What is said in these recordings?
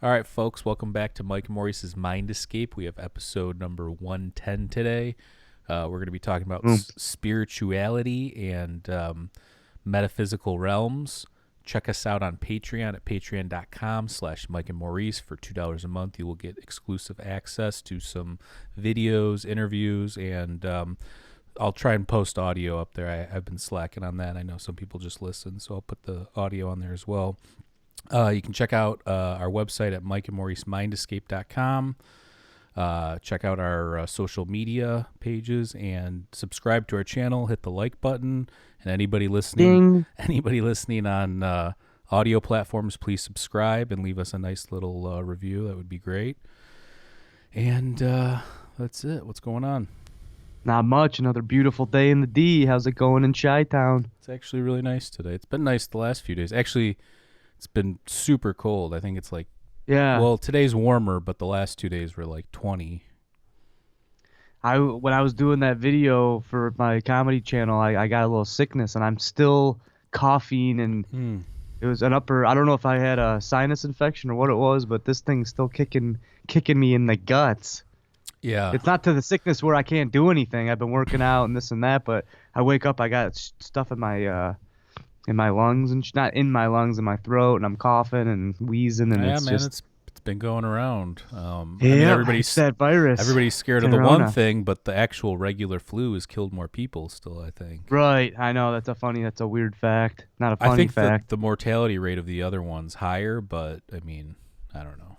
All right, folks, welcome back to Mike and Maurice's Mind Escape. We have episode number 110 today. We're going to be talking about Boom. spirituality and metaphysical realms. Check us out on Patreon at patreon.com/Mike and Maurice. For $2 a month, you will get exclusive access to some videos, interviews, and I'll try and post audio up there. I've been slacking on that. I know some people just listen, so I'll put the audio on there as well. You can check out our website at mikeandmauricemindescape.com. Check out our social media pages and subscribe to our channel. Hit the like button. And anybody listening Ding. on audio platforms, please subscribe and leave us a nice little review. That would be great. And that's it. What's going on? Not much. Another beautiful day in the D. How's it going in Chi-Town? It's actually really nice today. It's been nice the last few days. Actually, it's been super cold. I think it's like, Yeah. well, today's warmer, but the last 2 days were like 20. When I was doing that video for my comedy channel, I got a little sickness and I'm still coughing and it was an upper. I don't know if I had a sinus infection or what it was, but this thing's still kicking me in the guts. Yeah. It's not to the sickness where I can't do anything. I've been working out and this and that, but I wake up, I got stuff in my lungs and not in my lungs, in my throat, and I'm coughing and wheezing, and Yeah, it's man, just it's been going around. I mean, yeah, it's that virus. everybody's scared of the one Corona. thing, but the actual regular flu has killed more people still, I think. Right, I know that's a weird fact. Not a I funny think fact. the mortality rate of the other one's higher, but I mean, I don't know.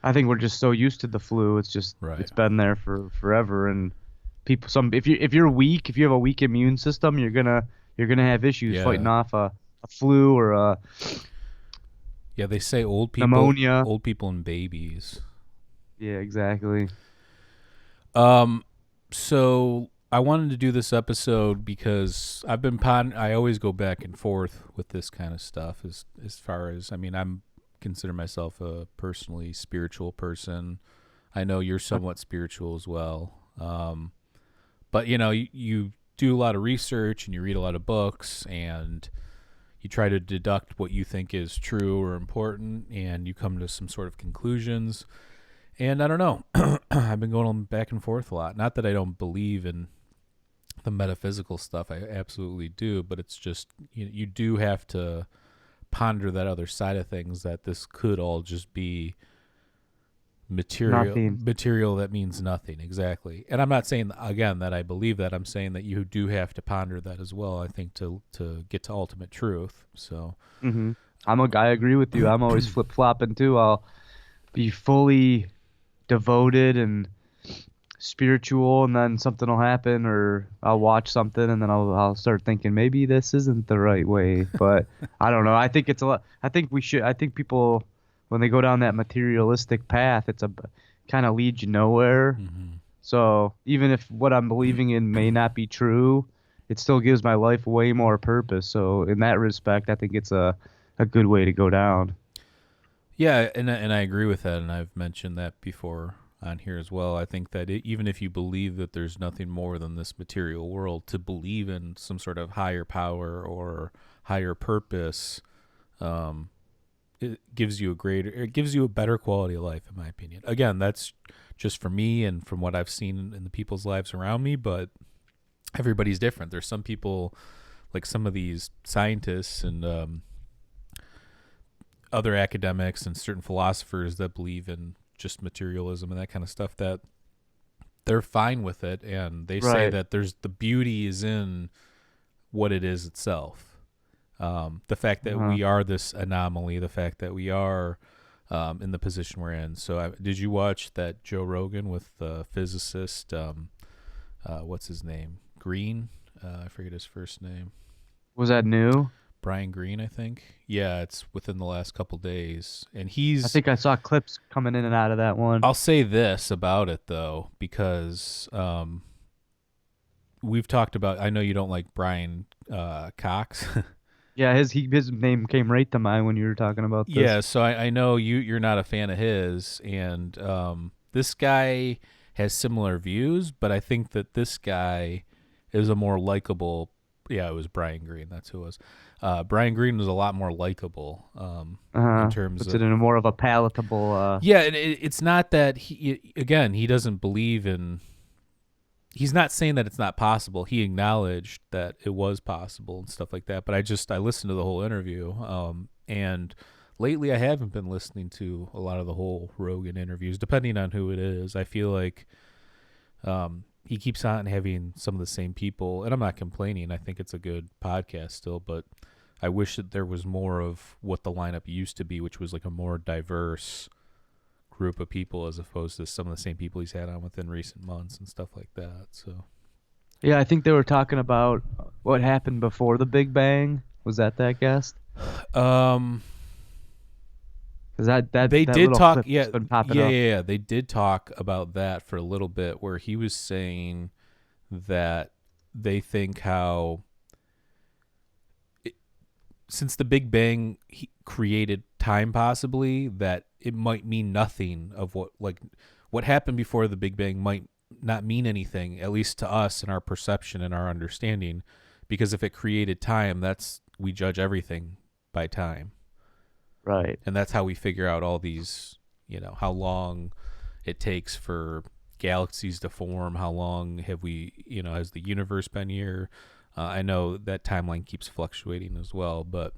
I think we're just so used to the flu. It's just Right. it's been there for forever, and people. If you're weak, if you have a weak immune system, you're gonna have issues Yeah. fighting off a flu or a Yeah, they say pneumonia. old people and babies. Yeah, exactly. So I wanted to do this episode because I always go back and forth with this kind of stuff as far as, I mean, I'm consider myself a personally spiritual person. I know you're somewhat spiritual as well. But you do a lot of research and you read a lot of books and you try to deduct what you think is true or important and you come to some sort of conclusions. And I don't know. I've been going back and forth a lot. Not that I don't believe in the metaphysical stuff. I absolutely do. But it's just, you do have to ponder that other side of things, that this could all just be Nothing. material that means nothing. Exactly. And I'm not saying, again, that I believe that. I'm saying that you do have to ponder that as well, I think, to get to ultimate truth. So I agree with you. I'm always flip flopping too. I'll be fully devoted and spiritual, and then something will happen, or I'll watch something, and then I'll start thinking maybe this isn't the right way. But I don't know. I think it's a lot. I think people, when they go down that materialistic path, it's a kind of leads you nowhere. So even if what I'm believing in may not be true, it still gives my life way more purpose. So in that respect, I think it's a good way to go down. yeah, and I agree with that, and I've mentioned that before on here as well. I think that even if you believe that there's nothing more than this material world, to believe in some sort of higher power or higher purpose, it gives you a better quality of life, in my opinion. Again, that's just for me and from what I've seen in the people's lives around me, but everybody's different. There's some people, like some of these scientists and other academics and certain philosophers that believe in just materialism and that kind of stuff, that they're fine with it, and they say Right. that there's the beauty is in what it is itself. The fact that we are this anomaly, the fact that we are in the position we're in. So did you watch that Joe Rogan with the physicist, what's his name? Green? I forget his first name. Was that new? Brian Green, I think. Yeah, it's within the last couple days. And I think I saw clips coming in and out of that one. I'll say this about it, though, because we've talked about, I know you don't like Brian Cox. Yeah, his name came right to mind when you were talking about this. Yeah, so I know you're not a fan of his, and this guy has similar views, but I think that this guy is a more likable yeah, it was Brian Greene. That's who it was. Brian Greene was a lot more likable in terms Puts it of. in a more of a palatable. Yeah, and it's not that he doesn't believe in. He's not saying that it's not possible. He acknowledged that it was possible and stuff like that. But I listened to the whole interview, and lately I haven't been listening to a lot of the whole Rogan interviews, depending on who it is. I feel like he keeps on having some of the same people, and I'm not complaining. I think it's a good podcast still, but I wish that there was more of what the lineup used to be, which was like a more diverse group of people as opposed to some of the same people he's had on within recent months and stuff like that. So Yeah, I think they were talking about what happened before the Big Bang. Was that guest? um Because that they that did little talk, clip's been popping yeah, up. yeah, yeah, they did talk about that for a little bit, where he was saying that they think how since the Big Bang created time, possibly that it might mean nothing of what happened before the Big Bang might not mean anything, at least to us and our perception and our understanding, because if it created time, we judge everything by time, Right. and that's how we figure out all these, how long it takes for galaxies to form, how long have we, has the universe been here. I know that timeline keeps fluctuating as well, but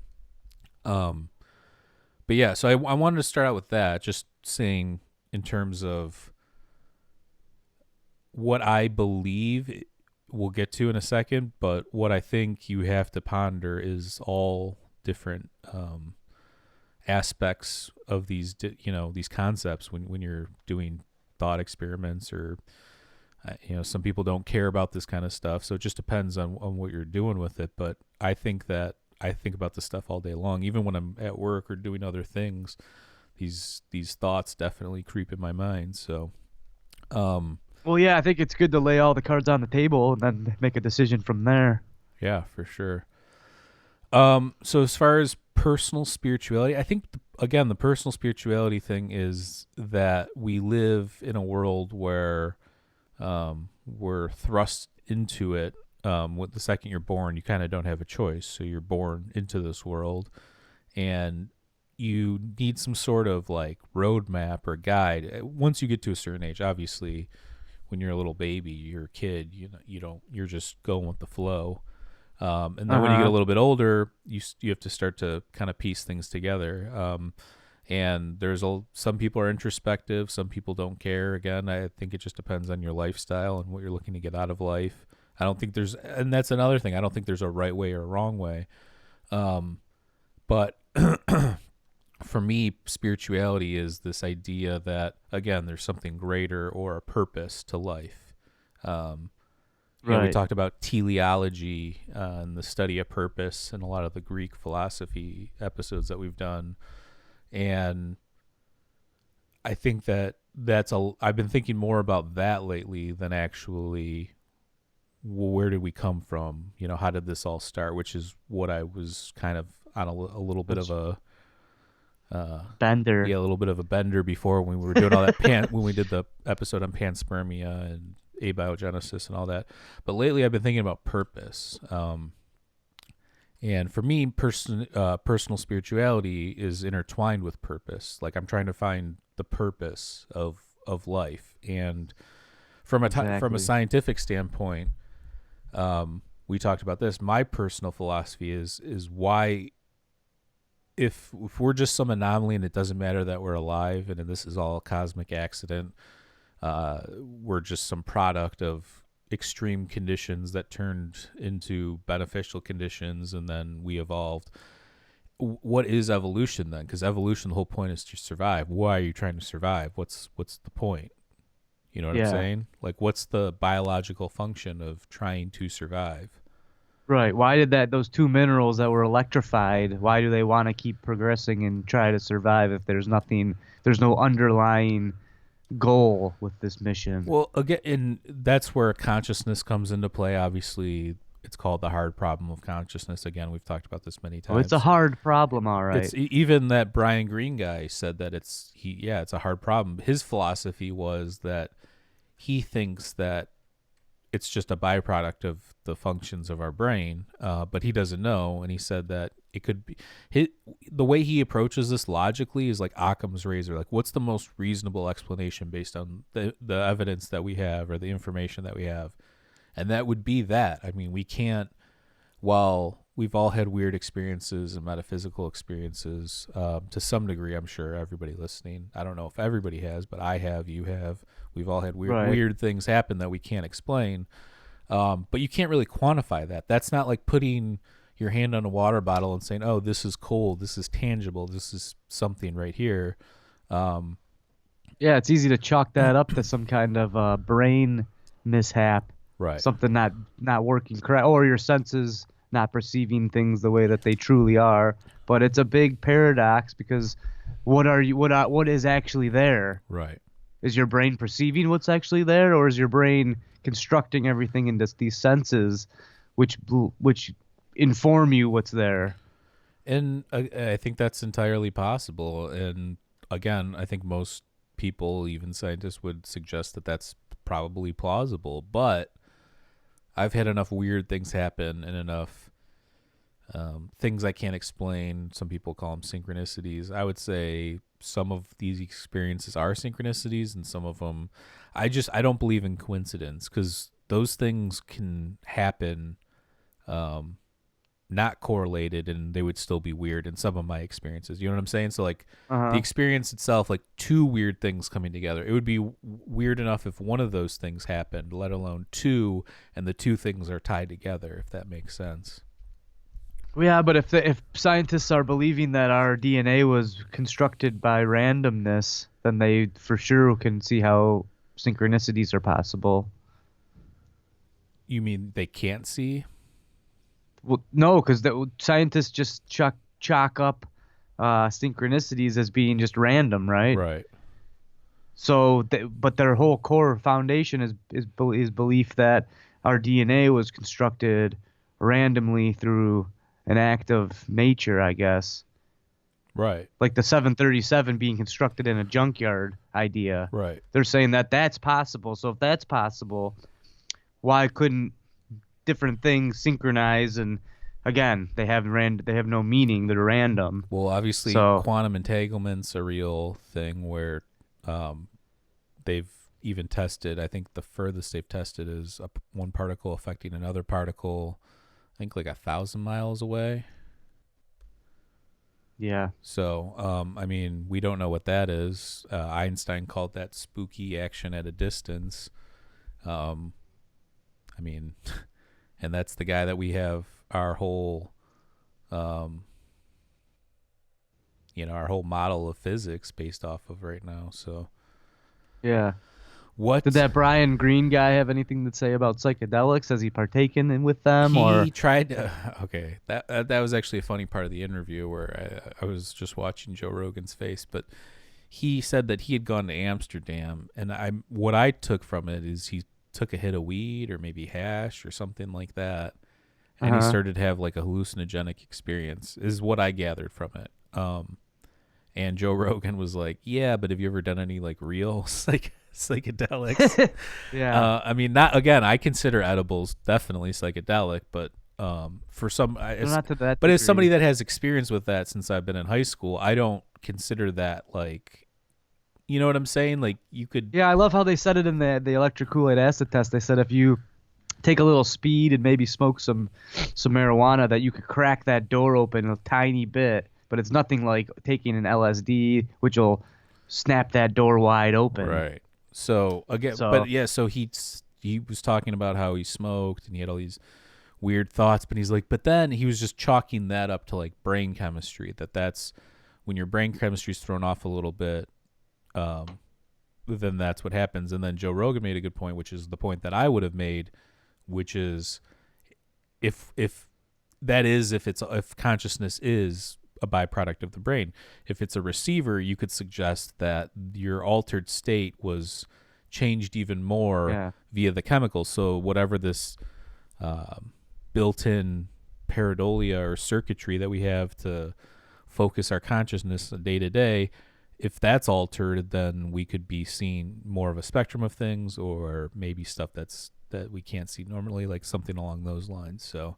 yeah. So I wanted to start out with that, just saying in terms of what I believe. We'll get to in a second, but what I think you have to ponder is all different aspects of these, these concepts when you're doing thought experiments or. Some people don't care about this kind of stuff, so it just depends on what you're doing with it. But I think about this stuff all day long, even when I'm at work or doing other things. These thoughts definitely creep in my mind. So, Well, yeah, I think it's good to lay all the cards on the table and then make a decision from there. yeah, for sure. So as far as personal spirituality, I think again the personal spirituality thing is that we live in a world where we're thrust into it. With the second you're born, you kind of don't have a choice. So you're born into this world, and you need some sort of like roadmap or guide. Once you get to a certain age, obviously, when you're a little baby, you're a kid. You're just going with the flow. And then when you get a little bit older, you have to start to kind of piece things together. And some people are introspective, some people don't care. Again, I think it just depends on your lifestyle and what you're looking to get out of life. And that's another thing. I don't think there's a right way or a wrong way. But for me, spirituality is this idea that, again, there's something greater or a purpose to life. We talked about teleology and the study of purpose and a lot of the Greek philosophy episodes that we've done. And I think I've been thinking more about that lately than actually where did we come from? How did this all start? Which is what I was kind of on a little bit of a bender. Yeah, a little bit of a bender before when we were doing all that when we did the episode on panspermia and abiogenesis and all that. But lately I've been thinking about purpose. And for me, personal spirituality is intertwined with purpose. Like I'm trying to find the purpose of life. And from a scientific standpoint, we talked about this. My personal philosophy is why, if we're just some anomaly and it doesn't matter that we're alive and this is all a cosmic accident, we're just some product of extreme conditions that turned into beneficial conditions and then we evolved. What is evolution then? Because evolution, the whole point is to survive. Why are you trying to survive? What's the point? You know what I'm saying? Like, what's the biological function of trying to survive? Right. Why did those two minerals that were electrified, why do they want to keep progressing and try to survive if there's no underlying goal with this mission? Well, again, and that's where consciousness comes into play. Obviously, it's called the hard problem of consciousness. Again, we've talked about this many times. Oh, it's a hard problem, all right. It's even that Brian Greene guy said that it's a hard problem. His philosophy was that he thinks that it's just a byproduct of the functions of our brain. But he doesn't know, and he said that it could be the way he approaches this logically is like Occam's razor. Like, what's the most reasonable explanation based on the evidence that we have or the information that we have, and that would be that. I mean, we can't. While we've all had weird experiences and metaphysical experiences to some degree, I'm sure everybody listening. I don't know if everybody has, but I have. You have. We've all had weird things happen that we can't explain. But you can't really quantify that. That's not like putting your hand on a water bottle and saying, "Oh, this is cold. This is tangible. This is something right here." Yeah, it's easy to chalk that up to some kind of brain mishap, Right. something not working correct, or your senses not perceiving things the way that they truly are. But it's a big paradox because what is actually there? Right. Is your brain perceiving what's actually there, or is your brain constructing everything into these senses, which inform you what's there? And I think that's entirely possible. And again, I think most people, even scientists, would suggest that that's probably plausible. But I've had enough weird things happen and enough things I can't explain. Some people call them synchronicities. I would say some of these experiences are synchronicities, and some of them, I don't believe in coincidence, because those things can happen not correlated, and they would still be weird in some of my experiences. You know what I'm saying? So like the experience itself, like two weird things coming together, it would be weird enough if one of those things happened, let alone two, and the two things are tied together, if that makes sense. Yeah, but if scientists are believing that our DNA was constructed by randomness, then they for sure can see how synchronicities are possible. You mean they can't see? Well, no, because scientists just chalk up synchronicities as being just random, right? Right. So, but their whole core foundation is belief that our DNA was constructed randomly through an act of nature, I guess. Right. Like the 737 being constructed in a junkyard idea. Right. They're saying that that's possible. So if that's possible, why couldn't different things synchronize? And again, they have no meaning. They're random. Well, obviously, So, quantum entanglement's a real thing where they've even tested. I think the furthest they've tested is one particle affecting another particle, I think like 1,000 miles away. yeah. So, I mean, we don't know what that is. Einstein called that spooky action at a distance. I mean, and that's the guy that we have our whole, our whole model of physics based off of right now. So, Yeah. what Did that Brian Greene guy have anything to say about psychedelics? Has he partaken with them? he tried? Okay, that was actually a funny part of the interview where I was just watching Joe Rogan's face, but he said that he had gone to Amsterdam, and what I took from it is he took a hit of weed or maybe hash or something like that, and he started to have like a hallucinogenic experience, is what I gathered from it. And Joe Rogan was like, "Yeah, but have you ever done any like real psychedelics?" Yeah. I mean, not again. I consider edibles definitely psychedelic, but for some, Not to that but as somebody degree. that has experience with that since I've been in high school, I don't consider that like, you know what I'm saying? Like you could, Yeah, I love how they said it in the electric Kool-Aid acid test. They said if you take a little speed and maybe smoke some marijuana, that you could crack that door open a tiny bit, but it's nothing like taking an LSD, which will snap that door wide open. right. So again, So but yeah, so he was talking about how he smoked and he had all these weird thoughts, but he's like, but then he was just chalking that up to like brain chemistry. That's when your brain chemistry is thrown off a little bit. Then that's what happens. And then Joe Rogan made a good point, which is the point that I would have made, which is if consciousness is a byproduct of the brain, if it's a receiver, you could suggest that your altered state was changed even more via the chemicals. So whatever this built-in pareidolia or circuitry that we have to focus our consciousness day to day, if that's altered, then we could be seeing more of a spectrum of things, or maybe stuff that's that we can't see normally, like something along those lines. So,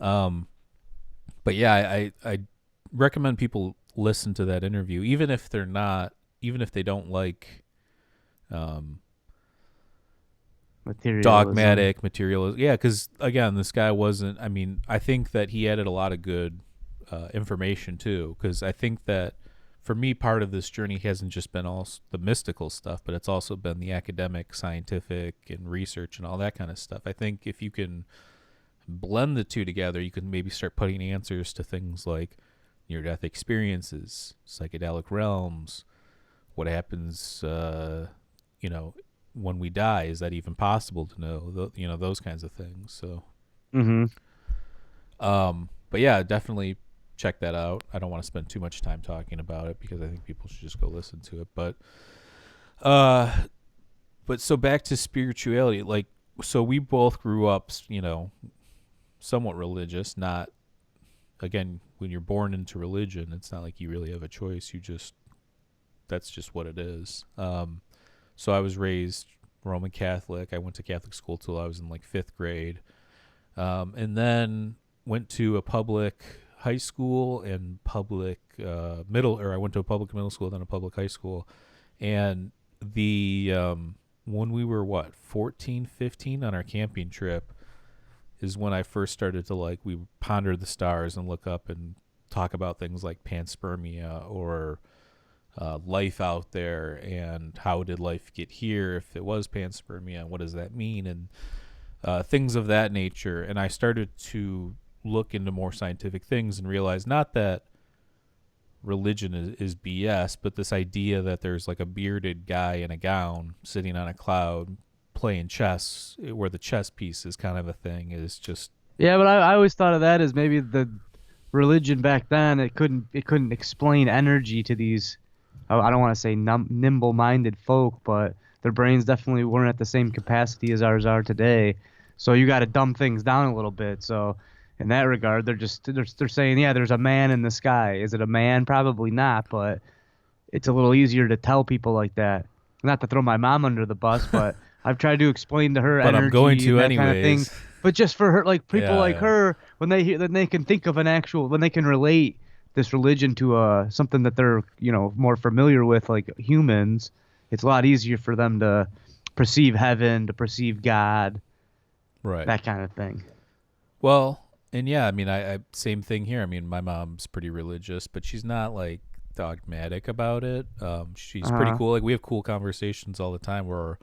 um, but yeah, I recommend people listen to that interview, even if they don't like um, Materialism. dogmatic materialism. Yeah, because again, this guy wasn't. I mean, I think that he added a lot of good information too. Because I think that for me, part of this journey hasn't just been all the mystical stuff, but it's also been the academic, scientific, and research and all that kind of stuff. I think if you can blend the two together, you can maybe start putting answers to things like near-death experiences, psychedelic realms, what happens, you know, when we die. Is that even possible to know? You know, those kinds of things. So, Mm-hmm. but yeah, definitely check that out. I don't want to spend too much time talking about it because I think people should just go listen to it. Uh, but so back to spirituality, like, so we both grew up, you know, somewhat religious. Not again, when you're born into religion, it's not like you really have a choice. You just that's just what it is. So I was raised Roman Catholic. I went to Catholic school till I was in like fifth grade, and then went to a public high school and public middle, or I went to a public middle school, then a public high school, and the when we were 14, 15 on our camping trip is when I first started to like we ponder the stars and look up and talk about things like panspermia or life out there and how did life get here if it was panspermia and what does that mean and things of that nature. And I started to look into more scientific things and realize not that religion is BS, but this idea that there's like a bearded guy in a gown sitting on a cloud playing chess, where the chess piece is kind of a thing, is just Yeah, but I always thought of that as maybe the religion back then. It couldn't explain energy to these. I don't want to say nimble-minded folk, but their brains definitely weren't at the same capacity as ours are today. So you got to dumb things down a little bit. So in that regard, they're saying, yeah, there's a man in the sky. Is it a man? Probably not, but it's a little easier to tell people like that. Not to throw my mom under the bus, but I've tried to explain to her but I'm going energy to and that kind of thing. anyways. But just for her, like people Yeah, like yeah. her, when they hear, then they can think of an actual, when they can relate this religion to something that they're more familiar with, like humans. It's a lot easier for them to perceive heaven, to perceive God, Right. that kind of thing. Well, and yeah, I mean, I same thing here. I mean, my mom's pretty religious, but she's not like dogmatic about it. She's pretty Uh-huh. cool. Like we have cool conversations all the time where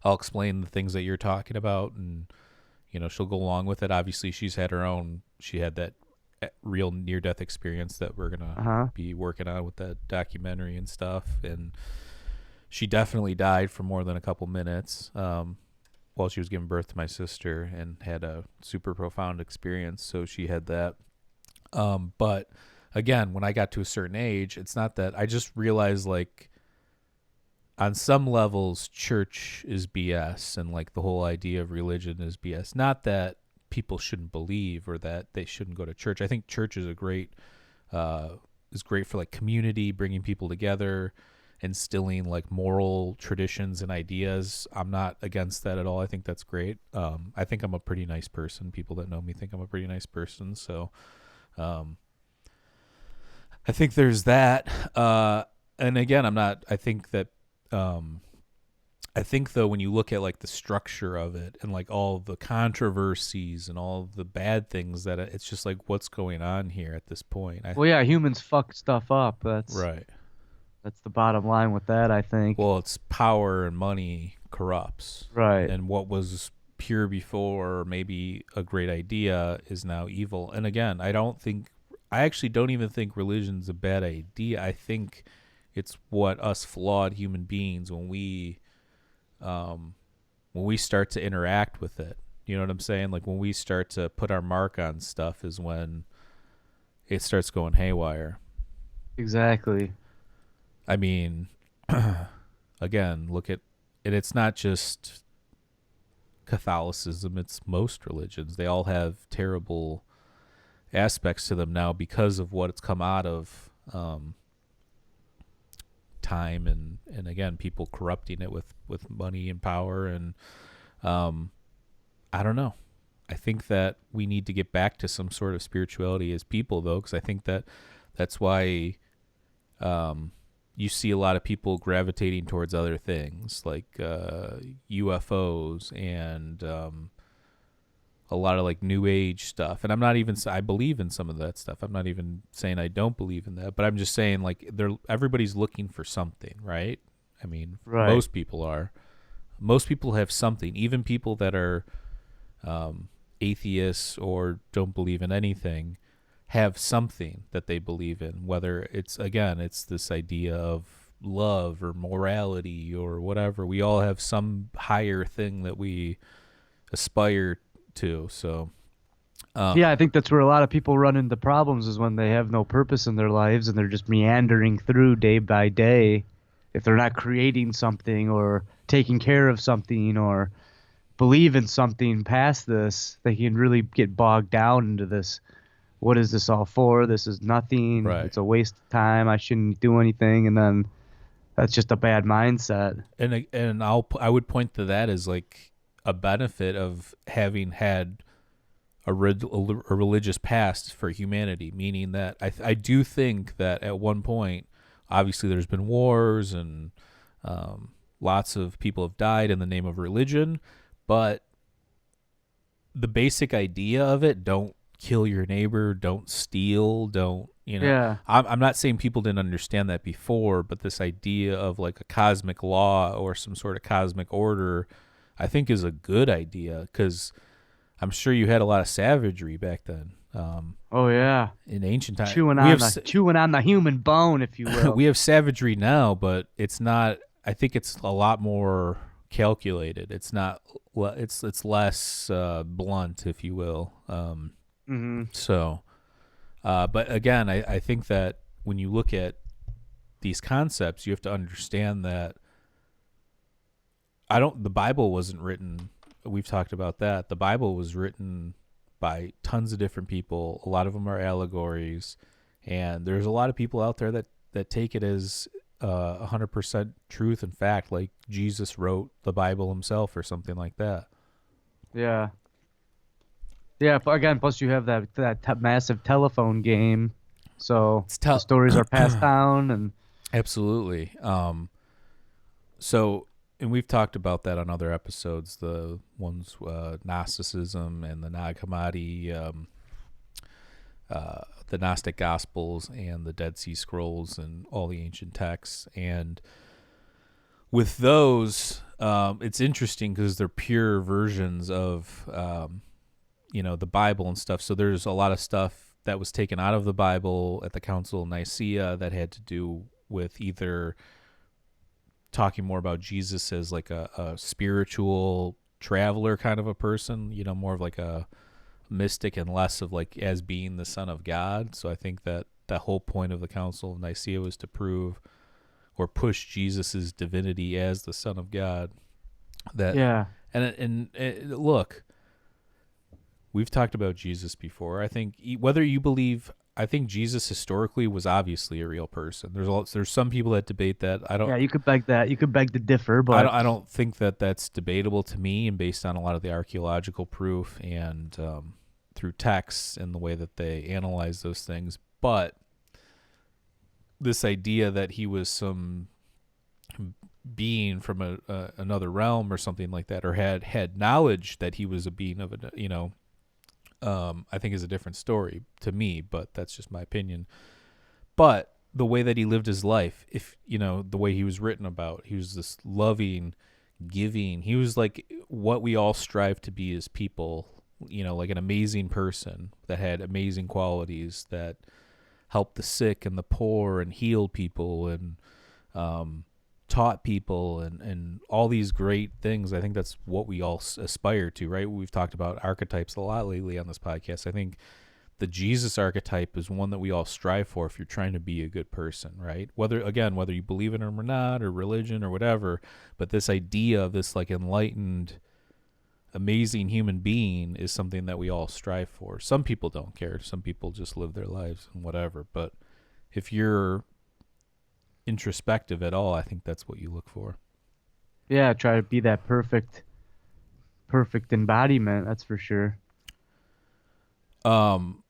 I'll explain the things that you're talking about, and she'll go along with it. Obviously, she's had her own. She had that real near death experience that we're gonna Uh-huh. be working on with that documentary and stuff, and she definitely died for more than a couple minutes. While she was giving birth to my sister and had a super profound experience. So she had that. But again, when I got to a certain age, it's not that I just realized like on some levels, church is BS and like the whole idea of religion is BS. Not that people shouldn't believe or that they shouldn't go to church. I think church is is great for like community, bringing people together, instilling like moral traditions and ideas. I'm not against that at all. I think that's great. I think I'm a pretty nice person. People that know me think I'm a pretty nice person. So um, I think there's that. And again, I'm not. I think though when you look at like the structure of it and like all the controversies and all the bad things that it's just like what's going on here at this point. Well, yeah, humans fuck stuff up. Right. That's the bottom line with that, I think. Well, it's power and money corrupts. Right. And what was pure before, maybe a great idea, is now evil. And again, I actually don't even think religion's a bad idea. I think it's what us flawed human beings, when we start to interact with it, you know what I'm saying? Like when we start to put our mark on stuff is when it starts going haywire. Exactly. I mean, again, look at it. It's not just Catholicism, it's most religions. They all have terrible aspects to them now because of what it's come out of time and again, people corrupting it with money and power. And I don't know. I think that we need to get back to some sort of spirituality as people, though, because I think that that's why you see a lot of people gravitating towards other things like UFOs and a lot of like new age stuff. And I'm not even, I believe in some of that stuff. I'm not even saying I don't believe in that, but I'm just saying like everybody's looking for something, right? I mean, Right. most people are. Most people have something, even people that are atheists or don't believe in anything have something that they believe in, whether it's, again, it's this idea of love or morality or whatever. We all have some higher thing that we aspire to. So Yeah, I think that's where a lot of people run into problems is when they have no purpose in their lives and they're just meandering through day by day. If they're not creating something or taking care of something or believe in something past this, they can really get bogged down into this. What is this all for? This is nothing. right. It's a waste of time. I shouldn't do anything. And then that's just a bad mindset. And I would point to that as like a benefit of having had a religious past for humanity, meaning that I do think that at one point, obviously, there's been wars and lots of people have died in the name of religion, but the basic idea of it, don't kill your neighbor, don't steal, don't, Yeah. I'm not saying people didn't understand that before, but this idea of like a cosmic law or some sort of cosmic order, I think is a good idea because I'm sure you had a lot of savagery back then. Oh yeah. In ancient times, Chewing on the human bone, if you will. we have savagery now, but it's not. I think it's a lot more calculated. It's not. It's less blunt, if you will. Hmm. So, but again, I think that when you look at these concepts, you have to understand that the Bible wasn't written. We've talked about that. The Bible was written by tons of different people. A lot of them are allegories, and there's a lot of people out there that take it as 100% truth and fact, like Jesus wrote the Bible himself or something like that. Yeah. Yeah. Again, plus you have that massive telephone game, so It's the stories are passed down, and Absolutely. So, and we've talked about that on other episodes. The ones Gnosticism and the Nag Hammadi, the Gnostic Gospels, and the Dead Sea Scrolls, and all the ancient texts. And with those, it's interesting because they're pure versions of, the Bible and stuff. So there's a lot of stuff that was taken out of the Bible at the Council of Nicaea that had to do with either talking more about Jesus as like a spiritual traveler kind of a person, more of like a mystic and less of like as being the Son of God. So I think that the whole point of the Council of Nicaea was to prove or push Jesus's divinity as the Son of God. That yeah. and look, we've talked about Jesus before. I think whether you believe, I think Jesus historically was obviously a real person. There's some people that debate that. Yeah, you could beg that. You could beg to differ, I but don't I don't think that that's debatable to me, and based on a lot of the archaeological proof and through texts and the way that they analyze those things. But this idea that he was some being from another realm or something like that, or had knowledge that he was a being of I think is a different story to me, but that's just my opinion. But the way that he lived his life, if the way he was written about, he was this loving, giving. He was like what we all strive to be as people, like an amazing person that had amazing qualities that helped the sick and the poor and healed people and taught people and all these great things. I think that's what we all aspire to, right? We've talked about archetypes a lot lately on this podcast. I think the Jesus archetype is one that we all strive for if you're trying to be a good person, right? Whether you believe in him or not, or religion or whatever, but this idea of this like enlightened, amazing human being is something that we all strive for. Some people don't care. Some people just live their lives and whatever. But if you're introspective at all, I think that's what you look for. yeah, try to be that perfect perfect embodiment, that's for sure. Um,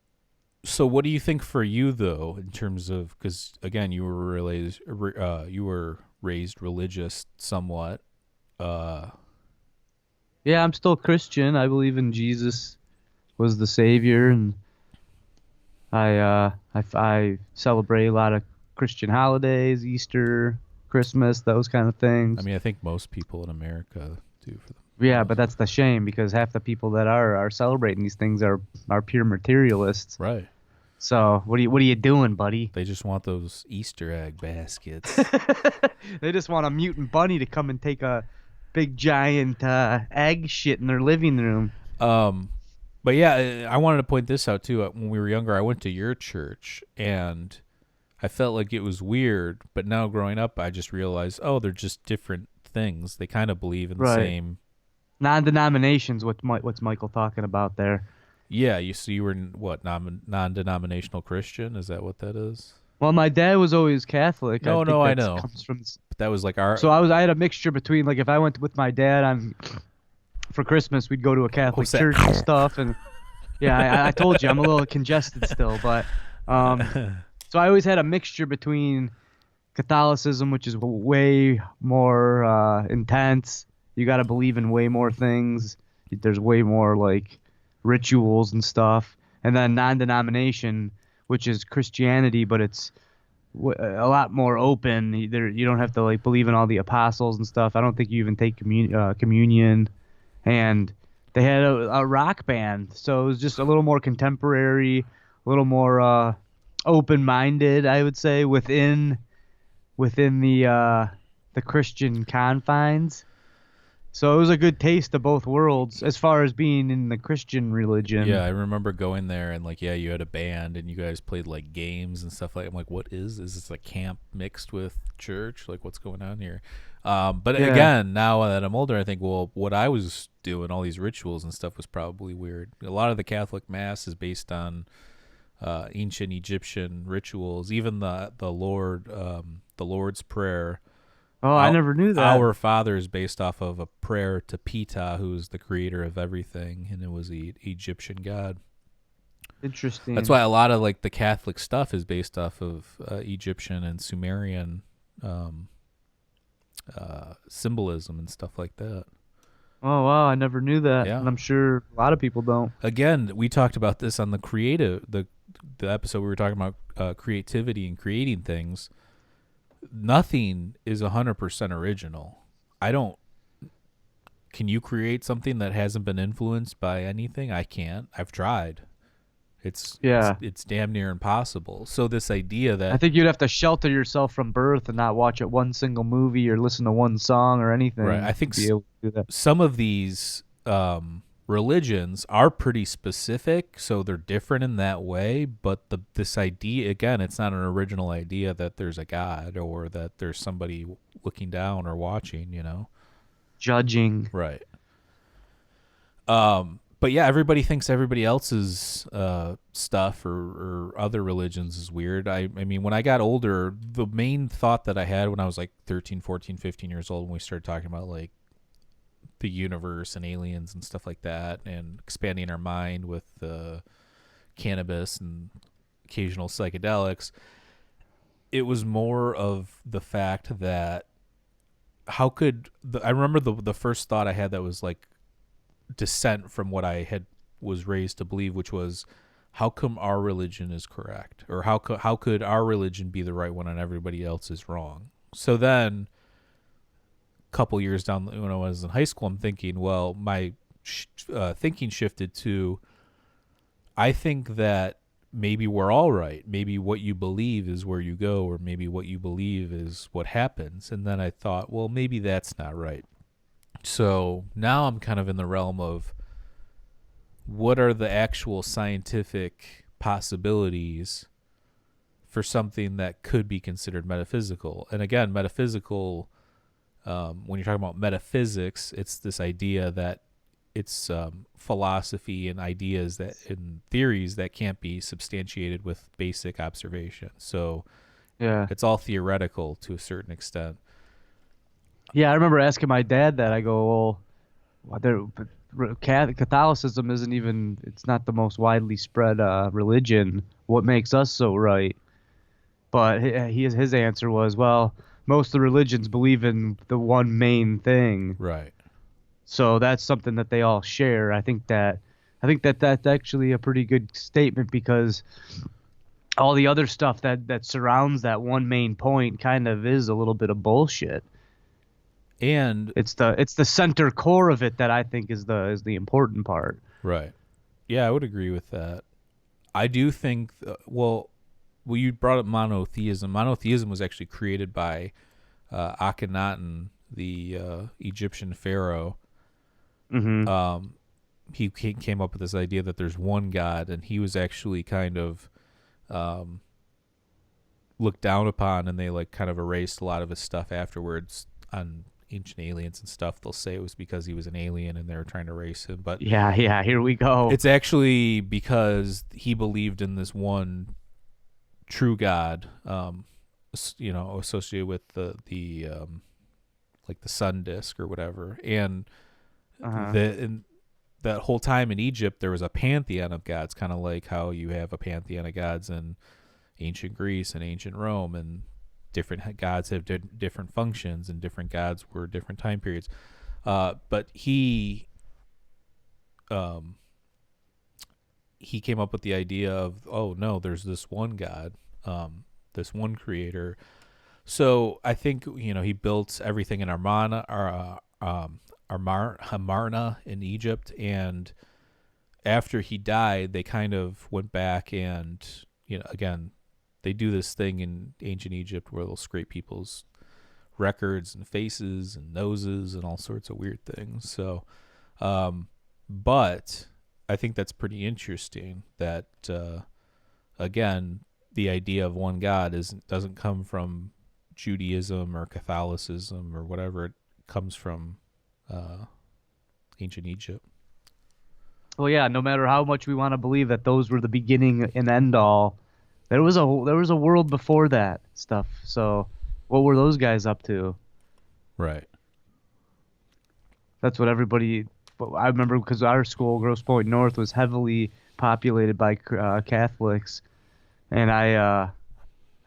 so what do you think for you though, in terms of, because again, you were raised religious somewhat. Uh, Yeah, I'm still Christian. I believe in Jesus was the savior, and I celebrate a lot of Christian holidays, Easter, Christmas, those kind of I things. mean, I think most people in America do for the Yeah, most. but that's the shame because half the people that are celebrating these things are pure materialists. Right. So what are you doing, buddy? They just want those Easter egg baskets. They just want a mutant bunny to come and take a big giant egg shit in their living room. Um, but yeah, I wanted to point this out too. When we were younger, I went to your church, and I felt like it was weird. But now growing up, I just realized, oh, they're just different things. They kind of believe in the Right. same. Non-denominations. What's Michael talking about there? Yeah, you were what non-denominational Christian? Is that what that is? Well, my dad was always Catholic. I No, think no, I that know. comes from. But that was like our. So I had a mixture between like if I went with my dad on for Christmas, we'd go to a What was Catholic that? church and stuff, and yeah, I told you I'm a little congested still, but um, so I always had a mixture between Catholicism, which is way more intense. You got to believe in way more things. There's way more like rituals and stuff, and then non-denomination, which is Christianity, but it's a lot more open. You don't have to like believe in all the apostles and stuff. I don't think you even take communion, and they had a rock band, so it was just a little more contemporary, a little more open-minded, I would say, within the Christian confines. So it was a good taste of both worlds as far as being in the Christian Yeah, religion. I remember going there and like, yeah, you had a band and you guys played like games and stuff like. I'm like, what is this a camp mixed with church? Like, what's going on here? But Yeah. again, now that I'm older, I think, well, what I was doing, all these rituals and stuff, was probably weird. A lot of the Catholic Mass is based on ancient Egyptian rituals. Even the Lord's Prayer. Oh, I Our, never knew that. our Father is based off of a prayer to Ptah, who's the creator of everything, and it was the Egyptian god. That's Interesting. why a lot of like the Catholic stuff is based off of Egyptian and Sumerian um, symbolism and stuff like that. Oh wow, I never knew that, Yeah. and I'm sure a lot of people don't. Again, we talked about this on the episode we were talking about creativity and creating things. Nothing is 100% original. I don't. Can you create something that hasn't been influenced by anything? I can't. I've tried. Yeah. It's damn near impossible. So this idea I that think you'd have to shelter yourself from birth and not watch it one single movie or listen to one song or right, I anything to think be able to do that. some of these religions are pretty specific, so they're different in that way. But this idea, again, it's not an original idea that there's a God or that there's somebody looking down or watching. Judging. Right. But yeah, everybody thinks everybody else's stuff or other religions is weird. I mean, when I got older, the main thought that I had when I was like 13, 14, 15 years old, when we started talking about like the universe and aliens and stuff like that, and expanding our mind with cannabis and occasional psychedelics, it was more of the fact that I remember the first thought I had that was like dissent from what I had was raised to believe, which was, how come our religion is correct, or how could our religion be the right one and everybody else is wrong? So then, a couple years down when I was in high school, I'm thinking, well, my thinking shifted to, I think that maybe we're all right. Maybe what you believe is where you go, or maybe what you believe is what happens. And then I thought, well, maybe that's not right. So now I'm kind of in the realm of, what are the actual scientific possibilities for something that could be considered metaphysical? And again, metaphysical, when you're talking about metaphysics, it's this idea that it's philosophy and ideas that and theories that can't be substantiated with basic observation. So Yeah. it's all theoretical to a certain extent. Yeah, I remember asking my dad that. I go, well, Catholicism isn't even, it's not the most widely spread religion. What makes us so right? But his answer was, well, most of the religions believe in the one main thing. Right. So that's something that they all share. I think that that's actually a pretty good statement, because all the other stuff that surrounds that one main point kind of is a little bit of bullshit. And It's the center core of it that I think is the important part. right. Yeah, I would agree with that. I do think well, you brought up monotheism. Monotheism was actually created by Akhenaten, the Egyptian pharaoh. Hmm. He came up with this idea that there's one God, and he was actually kind of um, looked down upon, and they like kind of erased a lot of his stuff afterwards on Ancient Aliens and stuff. They'll say it was because he was an alien and they were trying to erase him, but Yeah, yeah. Here we go. it's actually because he believed in this one true God, associated with the like the sun disk or whatever, and Uh-huh. that whole time in Egypt there was a pantheon of gods, kind of like how you have a pantheon of gods in ancient Greece and ancient Rome, and different gods have different functions, and different gods were different time periods. But um, he came up with the idea of, oh no, there's this one God, this one creator. So I think he built everything in Amarna in Egypt, and after he died, they kind of went back and again, they do this thing in ancient Egypt where they'll scrape people's records and faces and noses and all sorts of weird things. So, but I think that's pretty interesting that again, the idea of one God doesn't come from Judaism or Catholicism or whatever. It comes from ancient Egypt. Well, yeah. No matter how much we want to believe that those were the beginning and end all, there was a world before that stuff. So, what were those guys up to? Right. That's what everybody. But I remember, because our school, Grosse Pointe North, was heavily populated by Catholics, and I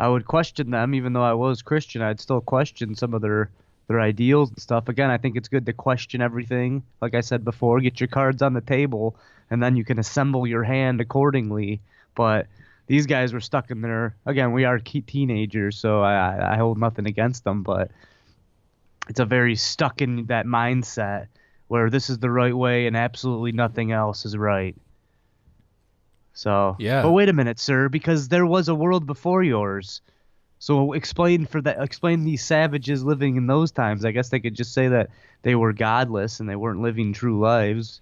would question them, even though I was Christian. I'd still question some of their ideals and stuff. Again, I think it's good to question everything. Like I said before, get your cards on the table, and then you can assemble your hand accordingly. But these guys were stuck in there. Again, we are teenagers, so I hold nothing against them, but it's a very stuck in that mindset where this is the right way and absolutely nothing else is right. So, but Yeah. wait a minute, sir, because there was a world before yours. So explain these savages living in those times. I guess they could just say that they were godless and they weren't living true lives,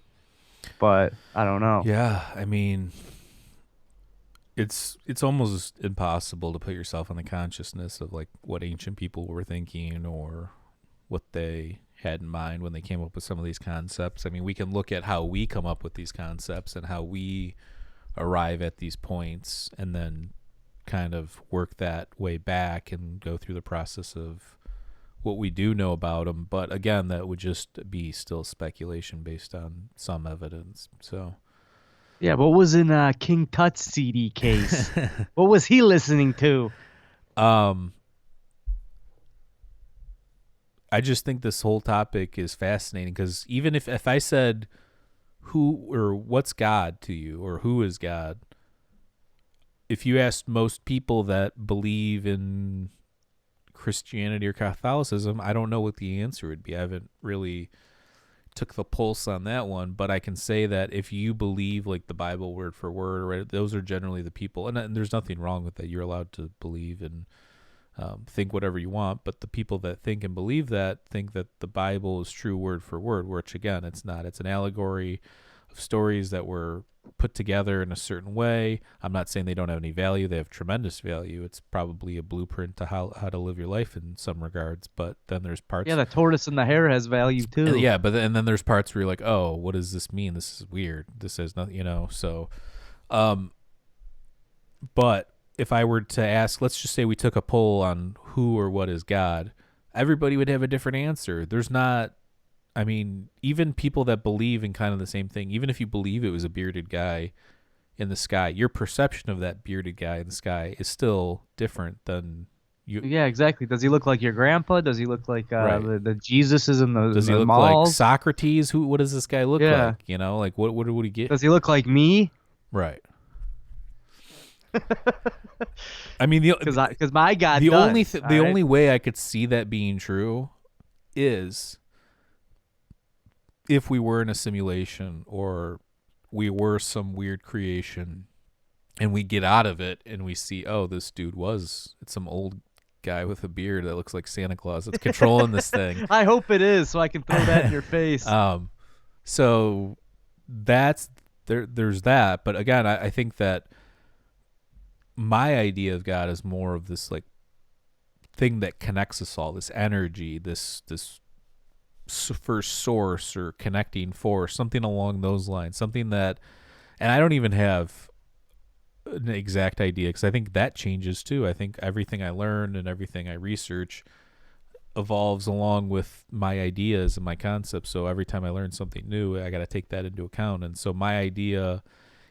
but I don't know. Yeah. I mean, it's almost impossible to put yourself in the consciousness of like what ancient people were thinking or what they had in mind when they came up with some of these concepts. I mean, we can look at how we come up with these concepts and how we arrive at these points, and then kind of work that way back and go through the process of what we do know about them. But again, that would just be still speculation based on some evidence. So, Yeah, what was in King Tut's CD case? What was he listening to? um, I just think this whole topic is fascinating because even if I said who or what's God to you or who is God, if you asked most people that believe in Christianity or Catholicism, I don't know what the answer would be. I haven't really took the pulse on that one, but I can say that if you believe like the Bible word for word, those are generally the people, and there's nothing wrong with that. You're allowed to believe and think whatever you want, but the people that think and believe that think that the Bible is true word for word, which again, it's not. It's an allegory of stories that were put together in a certain way. I'm not saying they don't have any value. They have tremendous value. It's probably a blueprint to how to live your life in some regards, but then there's Yeah, parts. the tortoise and the hare has value too. Yeah, but and then there's parts where you're like, oh, what does this mean? This is weird. This has nothing, So, um, but if I were to ask, let's just say we took a poll on who or what is God, everybody would have a different answer. There's not I mean, even people that believe in kind of the same thing, even if you believe it was a bearded guy in the sky, your perception of that bearded guy in the sky is still different than you. Yeah, exactly. Does he look like your grandpa? Does he look like Right. the Jesuses in Does he the look like malls? Socrates? What does this guy look Yeah. like? You know, like what would he get? Does he look like me? Right. I mean, Because my God the only does. All the right. only way I could see that being true is if we were in a simulation or we were some weird creation and we get out of it and we see, oh, this dude it's some old guy with a beard that looks like Santa Claus that's controlling this thing. I hope it is, so I can throw that in your face. So that's there's that. But again, I think that my idea of God is more of this like thing that connects us all, this energy, this first source or connecting force, something along those lines, something that, and I don't even have an exact idea because I think that changes too. I think everything I learn and everything I research evolves along with my ideas and my concepts. So every time I learn something new, I got to take that into account. And so my idea,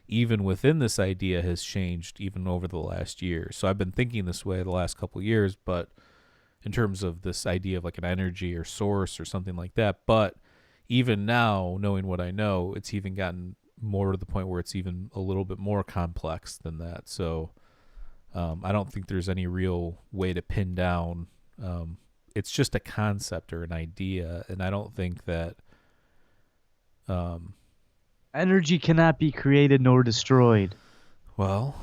even within this idea, has changed even over the last year. So I've been thinking this way the last couple of years, but in terms of this idea of like an energy or source or something like that. But even now, knowing what I know, it's even gotten more to the point where it's even a little bit more complex than that. So I don't think there's any real way to pin down. It's just a concept or an idea, and I don't think that. Energy cannot be created nor destroyed. Well,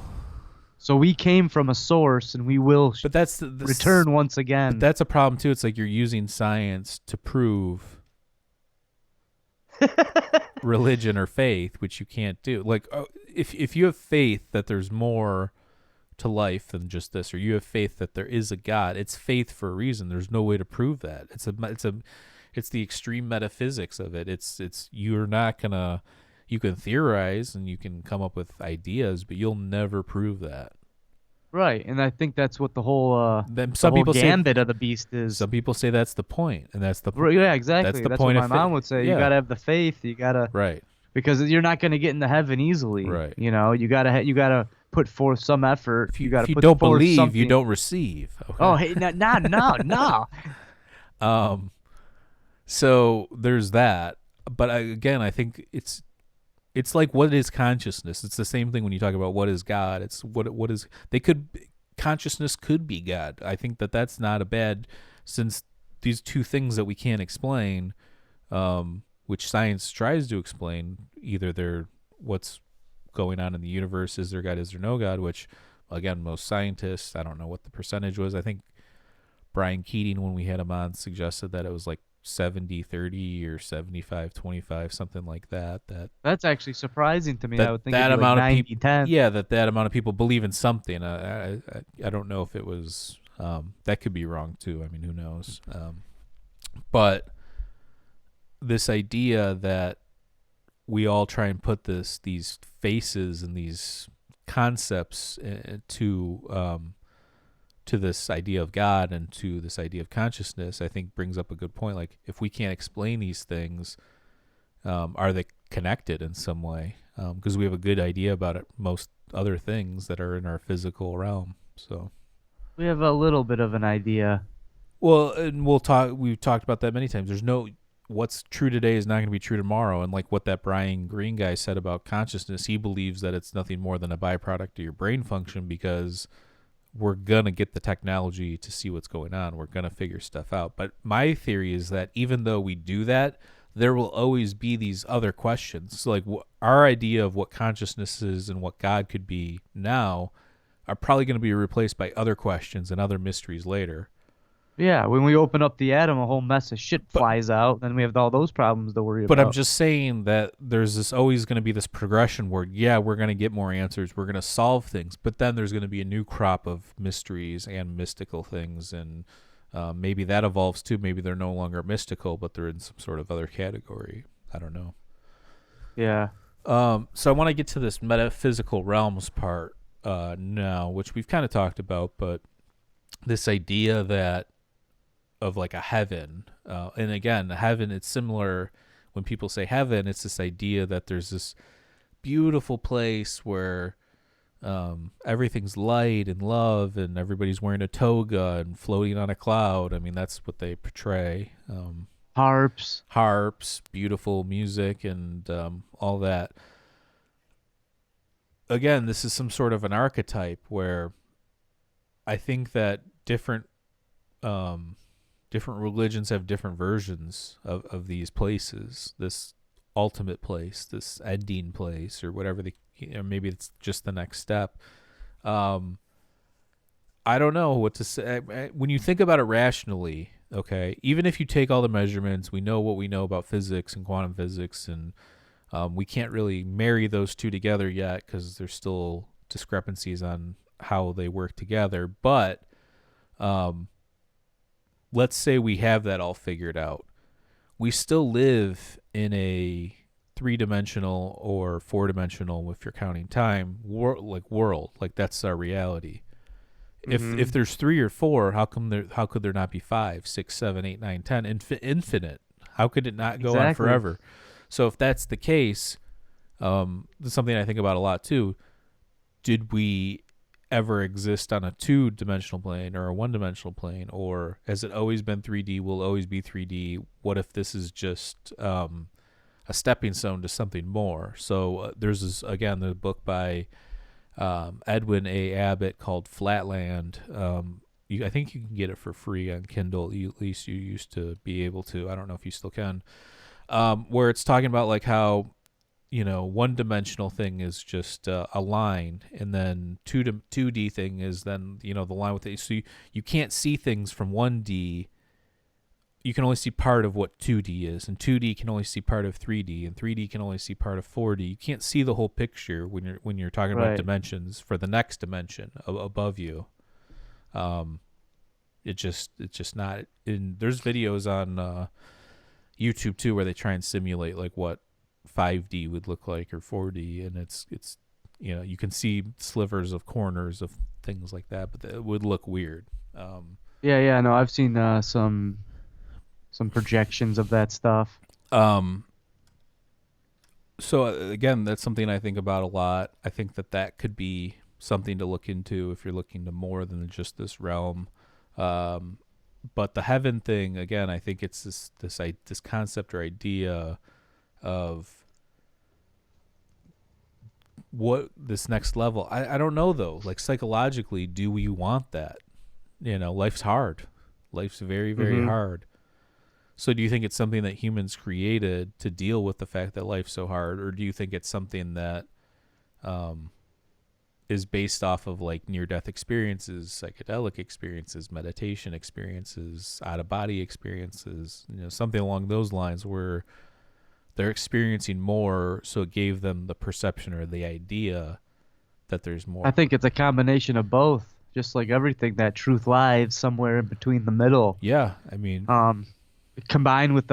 so we came from a source, and we will but that's return once again. But that's a problem too. It's like you're using science to prove religion or faith, which you can't do. Like if you have faith that there's more to life than just this, or you have faith that there is a God, it's faith for a reason. There's no way to prove that. It's the extreme metaphysics of it. You're not gonna. You can theorize and you can come up with ideas, but you'll never prove that. Right, and I think that's what the whole some people gambit say, of the beast is. Some people say that's the point, and that's the yeah, exactly. That's the point what my mom would say. Yeah. You gotta have the faith. You gotta right because you're not gonna get into heaven easily. Right. You know, you gotta put forth some effort. If you put don't forth believe, something. you don't receive. Okay? Oh, hey, no. So there's that, but I think it's like, what is consciousness? It's the same thing when you talk about what is God. It's what is consciousness could be God. I think that's not a bad, since these two things that we can't explain, which science tries to explain, either they're what's going on in the universe, is there God, is there no God, which again, most scientists, I don't know what the percentage was. I think Brian Keating, when we had him on, suggested that it was like 70-30 or 75-25, something like that. That's actually surprising to me. That, I would think that it'd be amount like 90, of people, 10. yeah, that amount of people believe in something. I don't know if it was that could be wrong too. I mean, who knows? But this idea that we all try and put these faces and these concepts to this idea of God and to this idea of consciousness, I think brings up a good point. Like, if we can't explain these things, are they connected in some way? Because we have a good idea about it, most other things that are in our physical realm. So we have a little bit of an idea. Well, and we've talked about that many times. What's true today is not going to be true tomorrow. And like what that Brian Greene guy said about consciousness, he believes that it's nothing more than a byproduct of your brain function, because we're going to get the technology to see what's going on. We're going to figure stuff out. But my theory is that even though we do that, there will always be these other questions. So like our idea of what consciousness is and what God could be now are probably going to be replaced by other questions and other mysteries later. Yeah, when we open up the atom, a whole mess of shit flies out. Then we have all those problems to worry about. But I'm just saying that there's always going to be this progression where, yeah, we're going to get more answers. We're going to solve things. But then there's going to be a new crop of mysteries and mystical things. And maybe that evolves too. Maybe they're no longer mystical, but they're in some sort of other category. I don't know. Yeah. So I want to get to this metaphysical realms part now, which we've kind of talked about. But this idea that of like a heaven. And again, heaven, it's similar. When people say heaven, it's this idea that there's this beautiful place where everything's light and love, and everybody's wearing a toga and floating on a cloud. I mean, that's what they portray. Harps. Harps, beautiful music, and all that. Again, this is some sort of an archetype where I think that different religions have different versions of these places. This ultimate place, this ending place, or whatever maybe it's just the next step. I don't know what to say. When you think about it rationally, okay, even if you take all the measurements, we know what we know about physics and quantum physics, and we can't really marry those two together yet because there's still discrepancies on how they work together. But let's say we have that all figured out. We still live in a three-dimensional or four-dimensional, if you're counting time, world. Like that's our reality. Mm-hmm. If there's three or four, how could there not be 5, 6, 7, 8, 9, 10? Infinite. How could it not go on forever? So if that's the case, that's something I think about a lot too. Did we ever exist on a two-dimensional plane or a one-dimensional plane, or has it always been 3D? Will always be 3D? What if this is just a stepping stone to something more? So there's this, again, the book by Edwin A. Abbott called Flatland. I think you can get it for free on Kindle. At least you used to be able to. I don't know if you still can. Where it's talking about like how, one-dimensional thing is just a line, and then 2D thing is then, the line with it. So you can't see things from 1D. You can only see part of what 2D is, and 2D can only see part of 3D, and 3D can only see part of 4D. You can't see the whole picture when you're talking about dimensions for the next dimension above you. It's just not. There's videos on YouTube too where they try and simulate like what 5D would look like or 4D, and it's you can see slivers of corners of things like that, but it would look weird. Yeah, no, I've seen some projections of that stuff. So again, that's something I think about a lot. I think that could be something to look into if you're looking to more than just this realm. But the heaven thing, again, I think it's this concept or idea of what this next level. I don't know though. Like psychologically, do we want that? Life's hard. Life's very, very hard. So do you think it's something that humans created to deal with the fact that life's so hard, or do you think it's something that is based off of like near-death experiences, psychedelic experiences, meditation experiences, out-of-body experiences, something along those lines where they're experiencing more, so it gave them the perception or the idea that there's more? I think it's a combination of both. Just like everything, that truth lies somewhere in between the middle. Yeah, I mean, combined with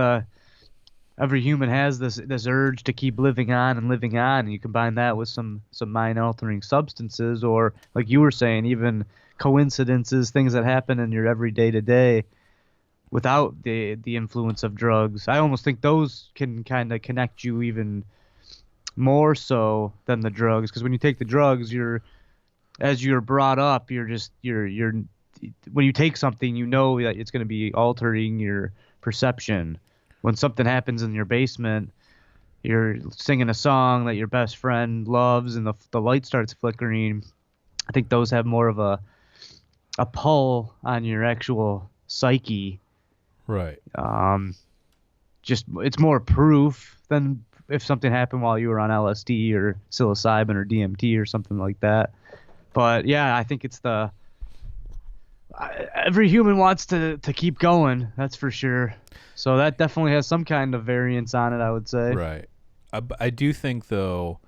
every human has this urge to keep living on, and you combine that with some mind altering substances, or like you were saying, even coincidences, things that happen in your everyday to day without the influence of drugs. I almost think those can kind of connect you even more so than the drugs, because when you take the drugs, as you're brought up, you're when you take something, that it's going to be altering your perception. When something happens in your basement, you're singing a song that your best friend loves, and the light starts flickering. I think those have more of a pull on your actual psyche. Right. Just it's more proof than if something happened while you were on LSD or psilocybin or DMT or something like that. But yeah, I think it's every human wants to keep going. That's for sure. So that definitely has some kind of variance on it, I would say. Right. I do think though,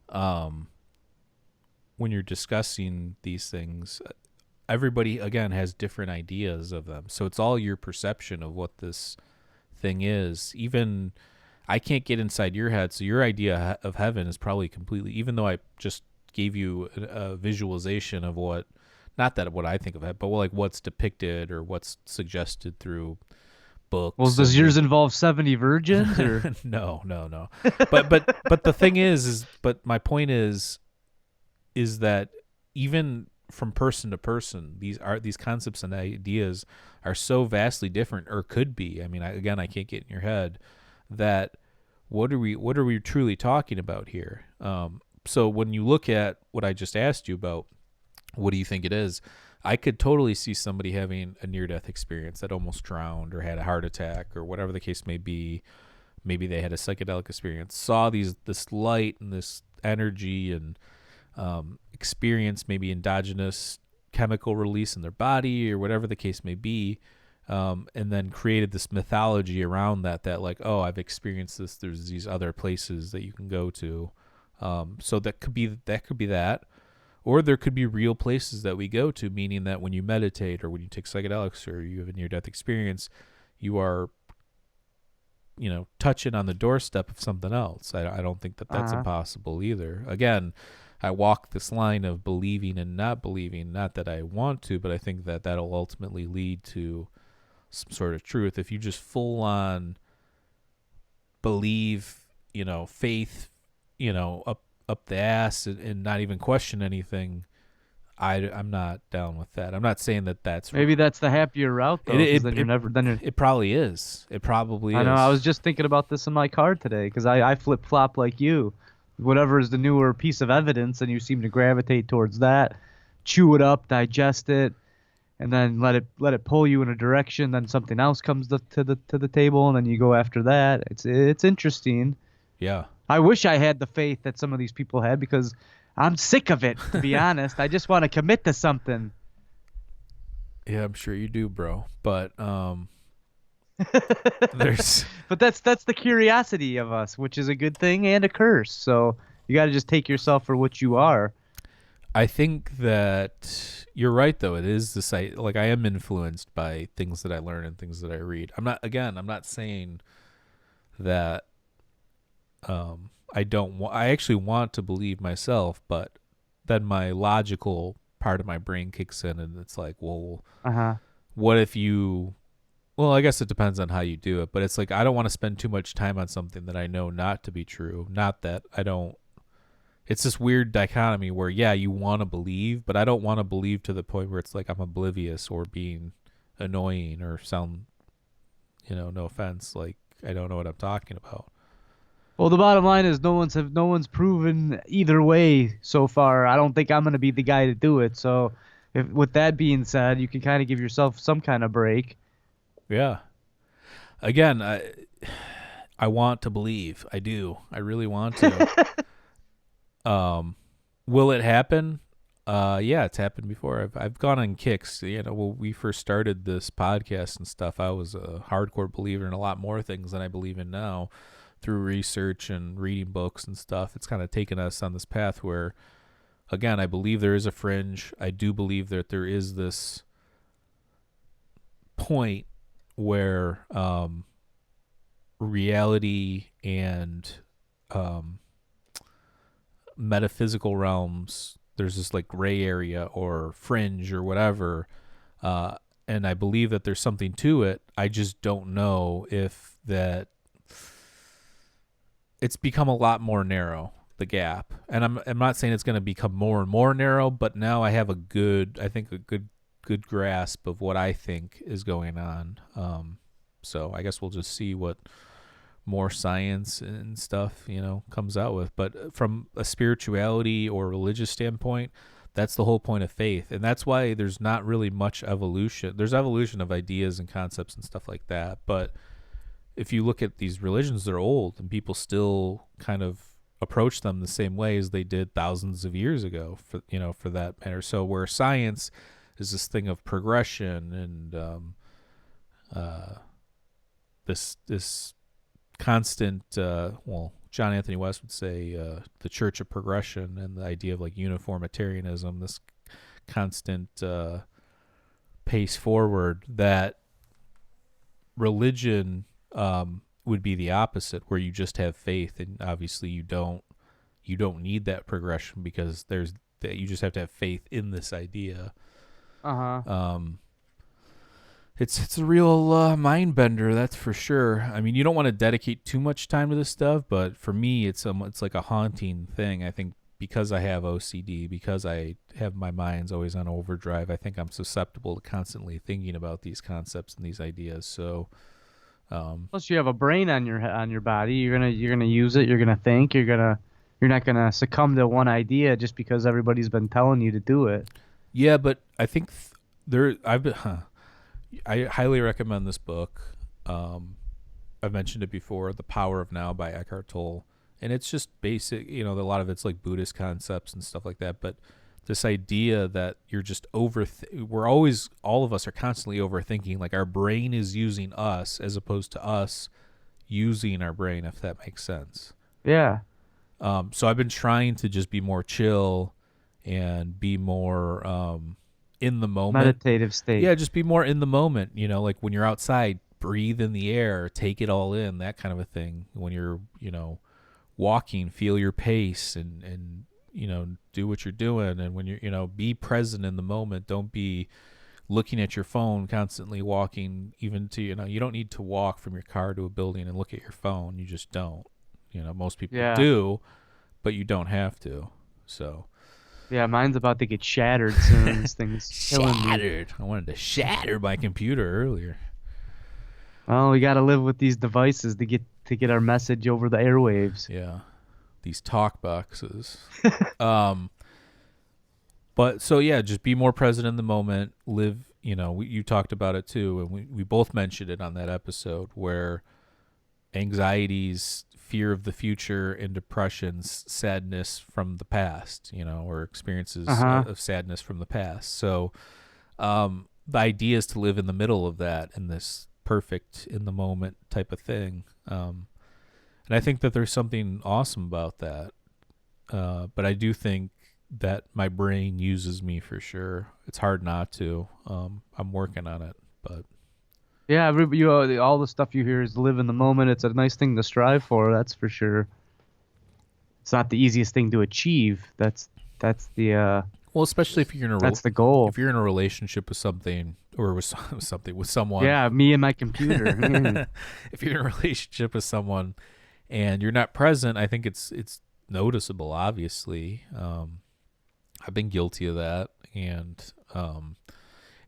when you're discussing these things, everybody again has different ideas of them. So it's all your perception of what this thing is. Even I can't get inside your head. So your idea of heaven is probably completely, even though I just gave you a visualization of what not that what I think of it, but like what's depicted or what's suggested through Well, books does and yours involve 70 virgins or? no. But the thing is but my point is that even from person to person, these concepts and ideas are so vastly different, or could be. I mean, I can't get in your head that what are we truly talking about here? So when you look at what I just asked you about, what do you think it is? I could totally see somebody having a near-death experience that almost drowned or had a heart attack or whatever the case may be. Maybe they had a psychedelic experience, saw this light and this energy and experience maybe endogenous chemical release in their body or whatever the case may be, and then created this mythology around that like, oh, I've experienced this. There's these other places that you can go to. So that could be that. Or there could be real places that we go to, meaning that when you meditate or when you take psychedelics or you have a near-death experience, you are, touching on the doorstep of something else. I don't think that that's impossible either. Again, I walk this line of believing and not believing, not that I want to, but I think that that'll ultimately lead to some sort of truth. If you just full on believe, faith, up the ass and not even question anything, I'm not down with that. I'm not saying that that's Maybe that's the happier route though, because then you're never then you're. It probably is. It probably is. I know. I was just thinking about this in my car today because I flip flop like you. Whatever is the newer piece of evidence, and you seem to gravitate towards that. Chew it up, digest it, and then let it pull you in a direction. Then something else comes to the table, and then you go after that. It's interesting. Yeah. I wish I had the faith that some of these people had because I'm sick of it, to be honest. I just want to commit to something. Yeah, I'm sure you do, bro. But there's But that's the curiosity of us, which is a good thing and a curse. So you got to just take yourself for what you are. I think that you're right, though. It is the site. Like, I am influenced by things that I learn and things that I read. I'm not saying that I actually want to believe myself, but then my logical part of my brain kicks in and it's like, well, what if well, I guess it depends on how you do it, but it's like, I don't want to spend too much time on something that I know not to be true. Not that I don't, it's this weird dichotomy where, yeah, you want to believe, but I don't want to believe to the point where it's like I'm oblivious or being annoying or sound, no offense, like I don't know what I'm talking about. Well, the bottom line is no one's proven either way so far. I don't think I'm going to be the guy to do it. So, with that being said, you can kind of give yourself some kind of break. Yeah. Again, I want to believe. I do. I really want to. Will it happen? Yeah, it's happened before. I've gone on kicks. When we first started this podcast and stuff, I was a hardcore believer in a lot more things than I believe in now. Through research and reading books and stuff, it's kind of taken us on this path where, again, I believe there is a fringe. I do believe that there is this point where reality and metaphysical realms, there's this like gray area or fringe or whatever, and I believe that there's something to it. I just don't know if that it's become a lot more narrow, the gap. And I'm not saying it's going to become more and more narrow, but now I have a good grasp of what I think is going on. So I guess we'll just see what more science and stuff, comes out with. But from a spirituality or religious standpoint, that's the whole point of faith. And that's why there's not really much evolution. There's evolution of ideas and concepts and stuff like that. But if you look at these religions, they're old and people still kind of approach them the same way as they did thousands of years ago, for that matter. So where science is this thing of progression and this constant, John Anthony West would say the church of progression, and the idea of like uniformitarianism, this constant pace forward, that religion would be the opposite, where you just have faith, and obviously you don't need that progression because you just have to have faith in this idea. Uh-huh. It's a real mind bender, that's for sure. I mean, you don't want to dedicate too much time to this stuff, but for me, it's like a haunting thing. I think because I have OCD, because I have my mind's always on overdrive, I think I'm susceptible to constantly thinking about these concepts and these ideas. So, Plus, you have a brain on your body. You're gonna use it. You're gonna think. You're not gonna succumb to one idea just because everybody's been telling you to do it. yeah, but I think I highly recommend this book. I've mentioned it before, The Power of Now by Eckhart Tolle. And it's just basic, a lot of it's like Buddhist concepts and stuff like that. But this idea that you're just all of us are constantly overthinking, like our brain is using us as opposed to us using our brain, if that makes sense. Yeah. So I've been trying to just be more chill and be more in the moment. Meditative state. Yeah, just be more in the moment. Like when you're outside, breathe in the air, take it all in, that kind of a thing. When you're, walking, feel your pace and do what you're doing. And when you're, be present in the moment. Don't be looking at your phone constantly, walking even to, you don't need to walk from your car to a building and look at your phone. You just don't. Most people do, but you don't have to. So. Yeah, mine's about to get shattered soon. This thing's killing me. Shattered. I wanted to shatter my computer earlier. Well, we got to live with these devices to get our message over the airwaves. Yeah, these talk boxes. But so yeah, just be more present in the moment. Live. You talked about it too, and we both mentioned it on that episode where anxieties, fear of the future, and depressions, sadness from the past, or experiences of sadness from the past. So the idea is to live in the middle of that, in this perfect in the moment type of thing. And I think that there's something awesome about that. But I do think that my brain uses me for sure. It's hard not to. I'm working on it, but yeah, all the stuff you hear is live in the moment. It's a nice thing to strive for, that's for sure. It's not the easiest thing to achieve. That's the well, especially if you're in a that's the goal. If you're in a relationship with something or with someone. Yeah, me and my computer. If you're in a relationship with someone and you're not present, I think it's noticeable. Obviously, I've been guilty of that, and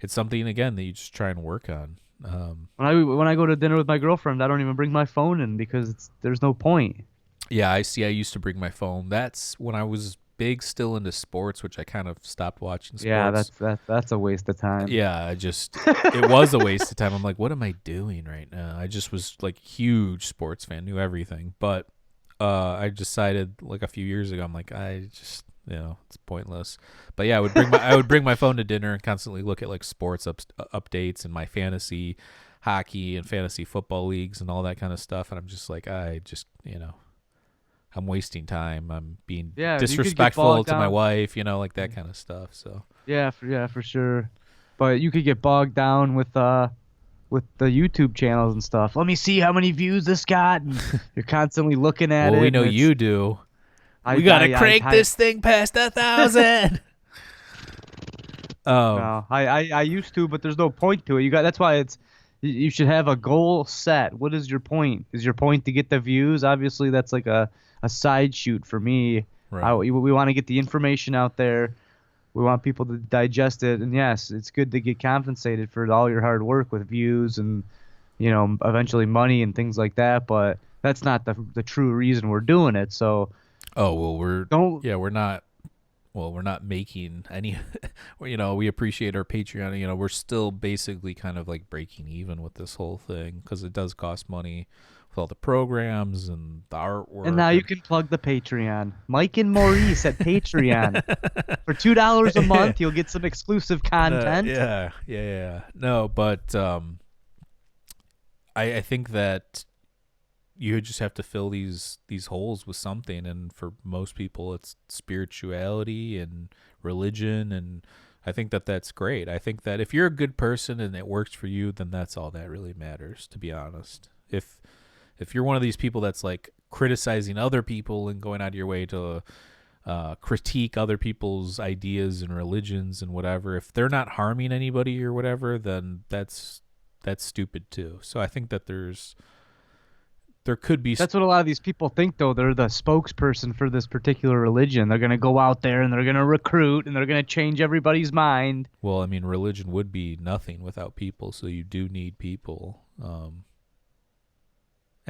it's something again that you just try and work on. When I go to dinner with my girlfriend, I don't even bring my phone in because there's no point. Yeah, I see. I used to bring my phone. That's when I was big, still into sports, which I kind of stopped watching sports. Yeah, that's a waste of time. Yeah, it was a waste of time. I'm like, what am I doing right now? I just was like huge sports fan, knew everything. But I decided like a few years ago, I'm like, I just, it's pointless. But yeah, I would bring my phone to dinner and constantly look at like sports updates and my fantasy hockey and fantasy football leagues and all that kind of stuff. And I'm just like, I'm wasting time. I'm being disrespectful to my wife, like that kind of stuff. So yeah, for sure. But you could get bogged down with the YouTube channels and stuff. Let me see how many views this got. And you're constantly looking at it. Well, we know you do. We gotta crank this thing past 1,000. No, I used to, but there's no point to it. That's why you should have a goal set. What is your point? Is your point to get the views? Obviously, that's like a side shoot for me. Right. We want to get the information out there. We want people to digest it. And yes, it's good to get compensated for all your hard work with views and, eventually money and things like that. But that's not the true reason we're doing it. So. Oh, well, we're not making any, we appreciate our Patreon. We're still basically kind of like breaking even with this whole thing because it does cost money with all the programs and the artwork. And now you can plug the Patreon. Mike and Maurice at Patreon. For $2 a month, you'll get some exclusive content. Yeah. No, but I think that you just have to fill these holes with something, and for most people it's spirituality and religion, and I think that that's great. I think that if you're a good person and it works for you, then that's all that really matters, to be honest. If you're one of these people that's like criticizing other people and going out of your way to critique other people's ideas and religions and whatever. If they're not harming anybody or whatever, then that's stupid too. So I think that there could be. That's what a lot of these people think, though. They're the spokesperson for this particular religion. They're going to go out there and they're going to recruit and they're going to change everybody's mind. Well, I mean, religion would be nothing without people, so you do need people. And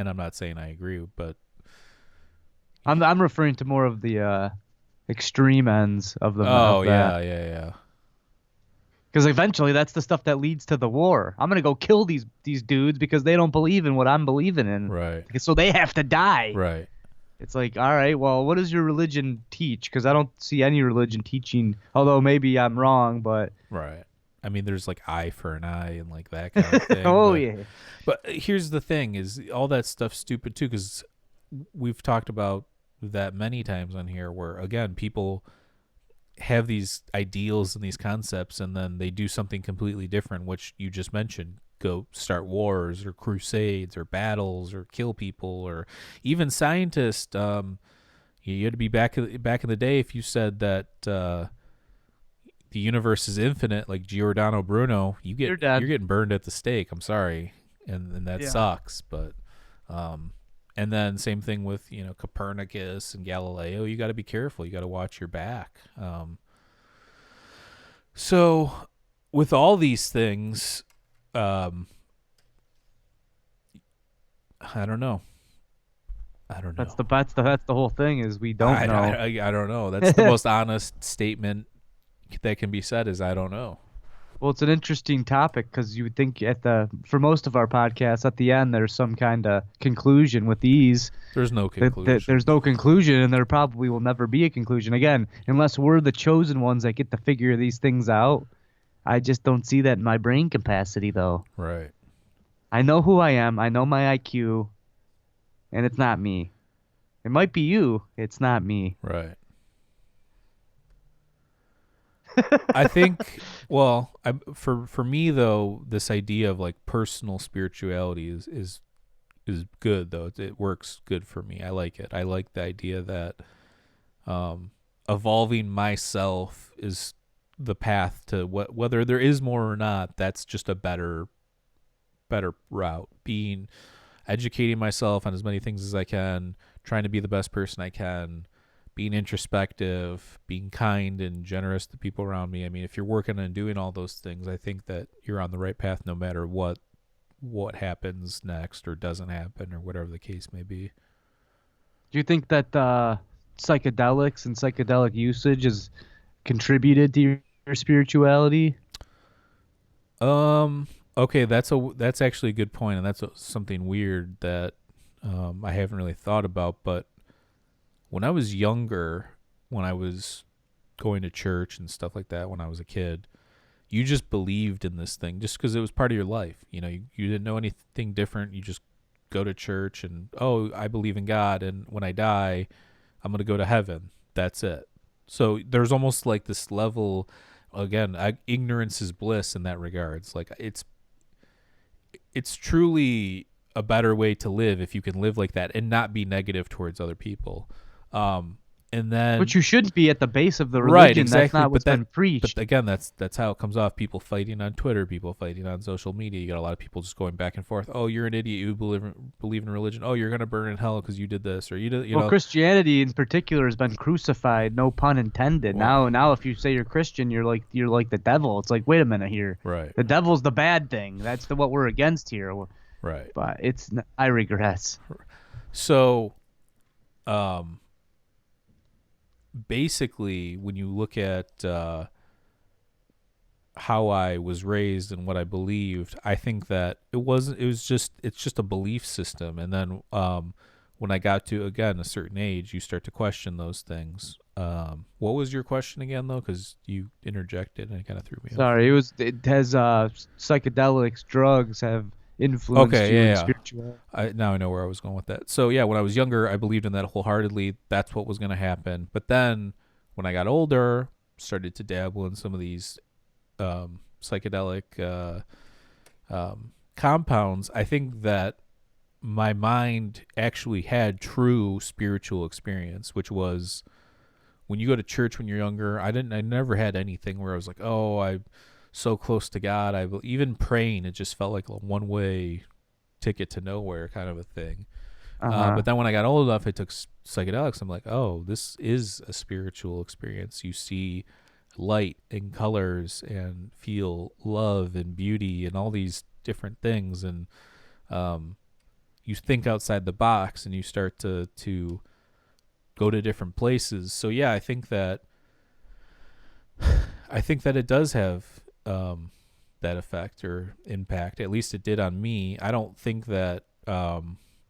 I'm not saying I agree, but I'm referring to more of the extreme ends of the. oh of yeah, that. yeah. Because eventually that's the stuff that leads to the war. I'm gonna go kill these dudes because they don't believe in what I'm believing in. Right. So they have to die. Right. It's like, all right, well, what does your religion teach? Because I don't see any religion teaching. Although maybe I'm wrong, but Right. I mean, there's like eye for an eye and like that kind of thing. oh but, yeah. But here's the thing: is all that stuff's stupid too? Because we've talked about that many times on here, where again, people have these ideals and these concepts, and then they do something completely different, which you just mentioned. Go start wars or crusades or battles or kill people, or even scientists. You had to be back in the day if you said that the universe is infinite, like Giordano Bruno. You're getting burned at the stake. I'm sorry, and that sucks. But and then same thing with Copernicus and Galileo. You got to be careful. You got to watch your back. So with all these things, I don't know. That's the whole thing is we don't know. I don't know. That's the most honest statement that can be said is I don't know. Well, it's an interesting topic because you would think for most of our podcasts at the end there's some kind of conclusion. With these, there's no conclusion. There's no conclusion, and there probably will never be a conclusion again unless we're the chosen ones that get to figure these things out. I just don't see that in my brain capacity, though. Right. I know who I am. I know my IQ, and it's not me. It might be you. It's not me. Right. I think, well, for me though, this idea of like personal spirituality is good though. It works good for me. I like it. I like the idea that evolving myself is the path to whether there is more or not. That's just a better route. Educating myself on as many things as I can, trying to be the best person I can. Being introspective, being kind and generous to people around me. I mean, if you're working on doing all those things, I think that you're on the right path no matter what happens next or doesn't happen or whatever the case may be. Do you think that psychedelics and psychedelic usage has contributed to your spirituality? Okay, that's actually a good point, and that's something weird that I haven't really thought about, but when I was younger, when I was going to church and stuff like that when I was a kid, you just believed in this thing just because it was part of your life. You didn't know anything different. You just go to church and, oh, I believe in God, and when I die, I'm going to go to heaven. That's it. So there's almost like this level, again, ignorance is bliss in that regards. Like it's truly a better way to live if you can live like that and not be negative towards other people. And then, but you shouldn't be at the base of the religion. Right, exactly. That's not what's been preached. But again, that's how it comes off. People fighting on Twitter, people fighting on social media. You got a lot of people just going back and forth. Oh, you're an idiot. You believe in religion. Oh, you're gonna burn in hell because you did this, or you did. Well, Christianity in particular has been crucified. No pun intended. Well, now, if you say you're Christian, you're like the devil. It's like, wait a minute here. Right. The devil's the bad thing. That's what we're against here. Right. But I regress. So, basically, when you look at how I was raised and what I believed, I think that it's just a belief system. And then when I got to, again, a certain age, you start to question those things. What was your question again, though? Because you interjected and it kind of threw me off. Sorry, it has psychedelics, drugs have influenced you in spirituality. Now I know where I was going with that. So yeah, when I was younger, I believed in that wholeheartedly. That's what was going to happen. But then when I got older, started to dabble in some of these psychedelic compounds. I think that my mind actually had true spiritual experience, which was when you go to church when you're younger, I never had anything where I was like, oh, I'm so close to God. Even praying, it just felt like a one way ticket to nowhere kind of a thing. Uh-huh. But then when I got old enough, I took psychedelics. I'm like, oh, this is a spiritual experience. You see light and colors and feel love and beauty and all these different things. And you think outside the box and you start to go to different places. So yeah, I think that it does have that effect or impact. At least it did on me. I don't think that.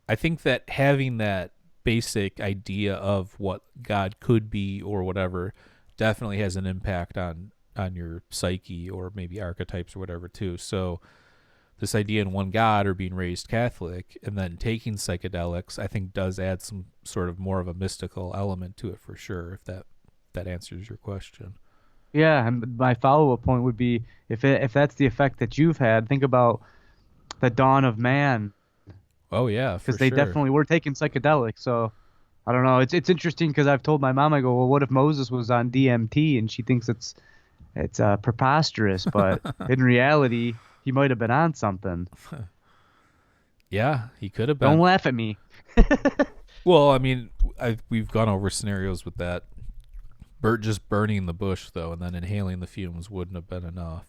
I think that having that basic idea of what God could be or whatever definitely has an impact on your psyche or maybe archetypes or whatever too. So this idea in one God or being raised Catholic and then taking psychedelics, I think does add some sort of more of a mystical element to it for sure. If that answers your question. Yeah, and my follow-up point would be if that's the effect that you've had, think about the dawn of man, Oh yeah, for because they sure. definitely were taking psychedelics. So I don't know. It's interesting because I've told my mom, I go, well, what if Moses was on DMT? And she thinks it's preposterous, but in reality, he might have been on something. Yeah, he could have Don't been. laugh at me. Well, I mean, we've gone over scenarios with that. Just burning the bush though, and then inhaling the fumes wouldn't have been enough.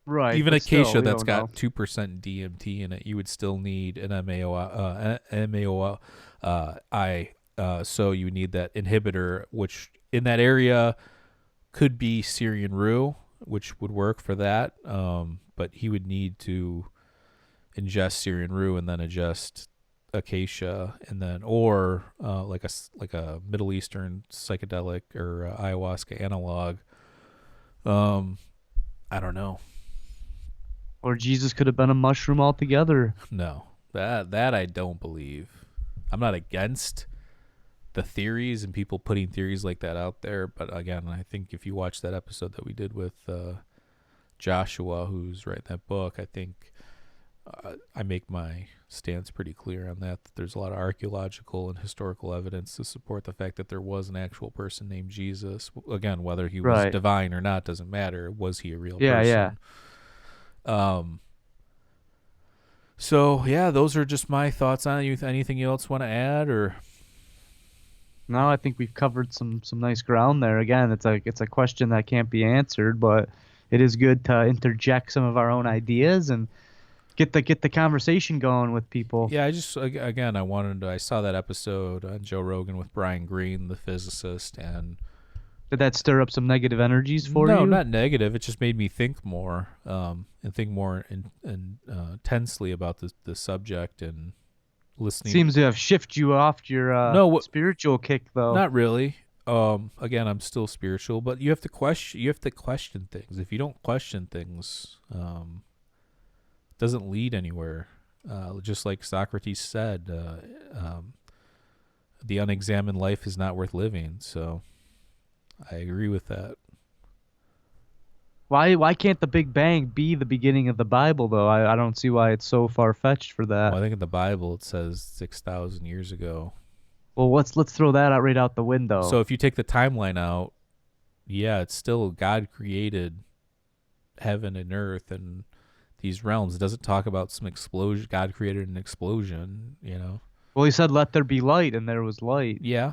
Right, Even but still, acacia we that's don't know. got 2% DMT in it, you would still need an MAO, I. So you need that inhibitor, which in that area could be Syrian rue, which would work for that. But he would need to ingest Syrian rue and then ingest acacia, and then or like a Middle Eastern psychedelic or ayahuasca analog. Um, I don't know. Or Jesus could have been a mushroom altogether. No, that I don't believe. I'm not against the theories and people putting theories like that out there, but again, I think if you watch that episode that we did with Joshua, who's writing that book, I think I make my stance pretty clear on that. That there's a lot of archaeological and historical evidence to support the fact that there was an actual person named Jesus. Again, whether he was Right. divine or not doesn't matter. Was he a real Yeah, yeah. person? Um, So yeah, those are just my thoughts on it. Anything you else want to add, or No, I think we've covered some nice ground there. Again, it's a question that can't be answered, but it is good to interject some of our own ideas and get the conversation going with people. yeah, I just again I saw that episode on Joe Rogan with Brian Greene, the physicist, and Did that stir up some negative energies for no, you? not negative. It just made me think more, and think more intensely about the subject and listening. Seems to have shifted you off your No, spiritual kick, though. not really. Again, I'm still spiritual, but you have to question. You have to question things. If you don't question things, it doesn't lead anywhere. Just like Socrates said, the unexamined life is not worth living. So I agree with that. Why can't the Big Bang be the beginning of the Bible, though? I don't see why it's so far-fetched for Well, that. I think in the Bible it says 6,000 years ago. Well, let's throw that out right out the So window. if you take the timeline out, yeah, it's still God created heaven and earth and these realms. It doesn't talk about some explosion. God created an explosion, you know. Well, he said, "Let there be light," and there was light. Yeah,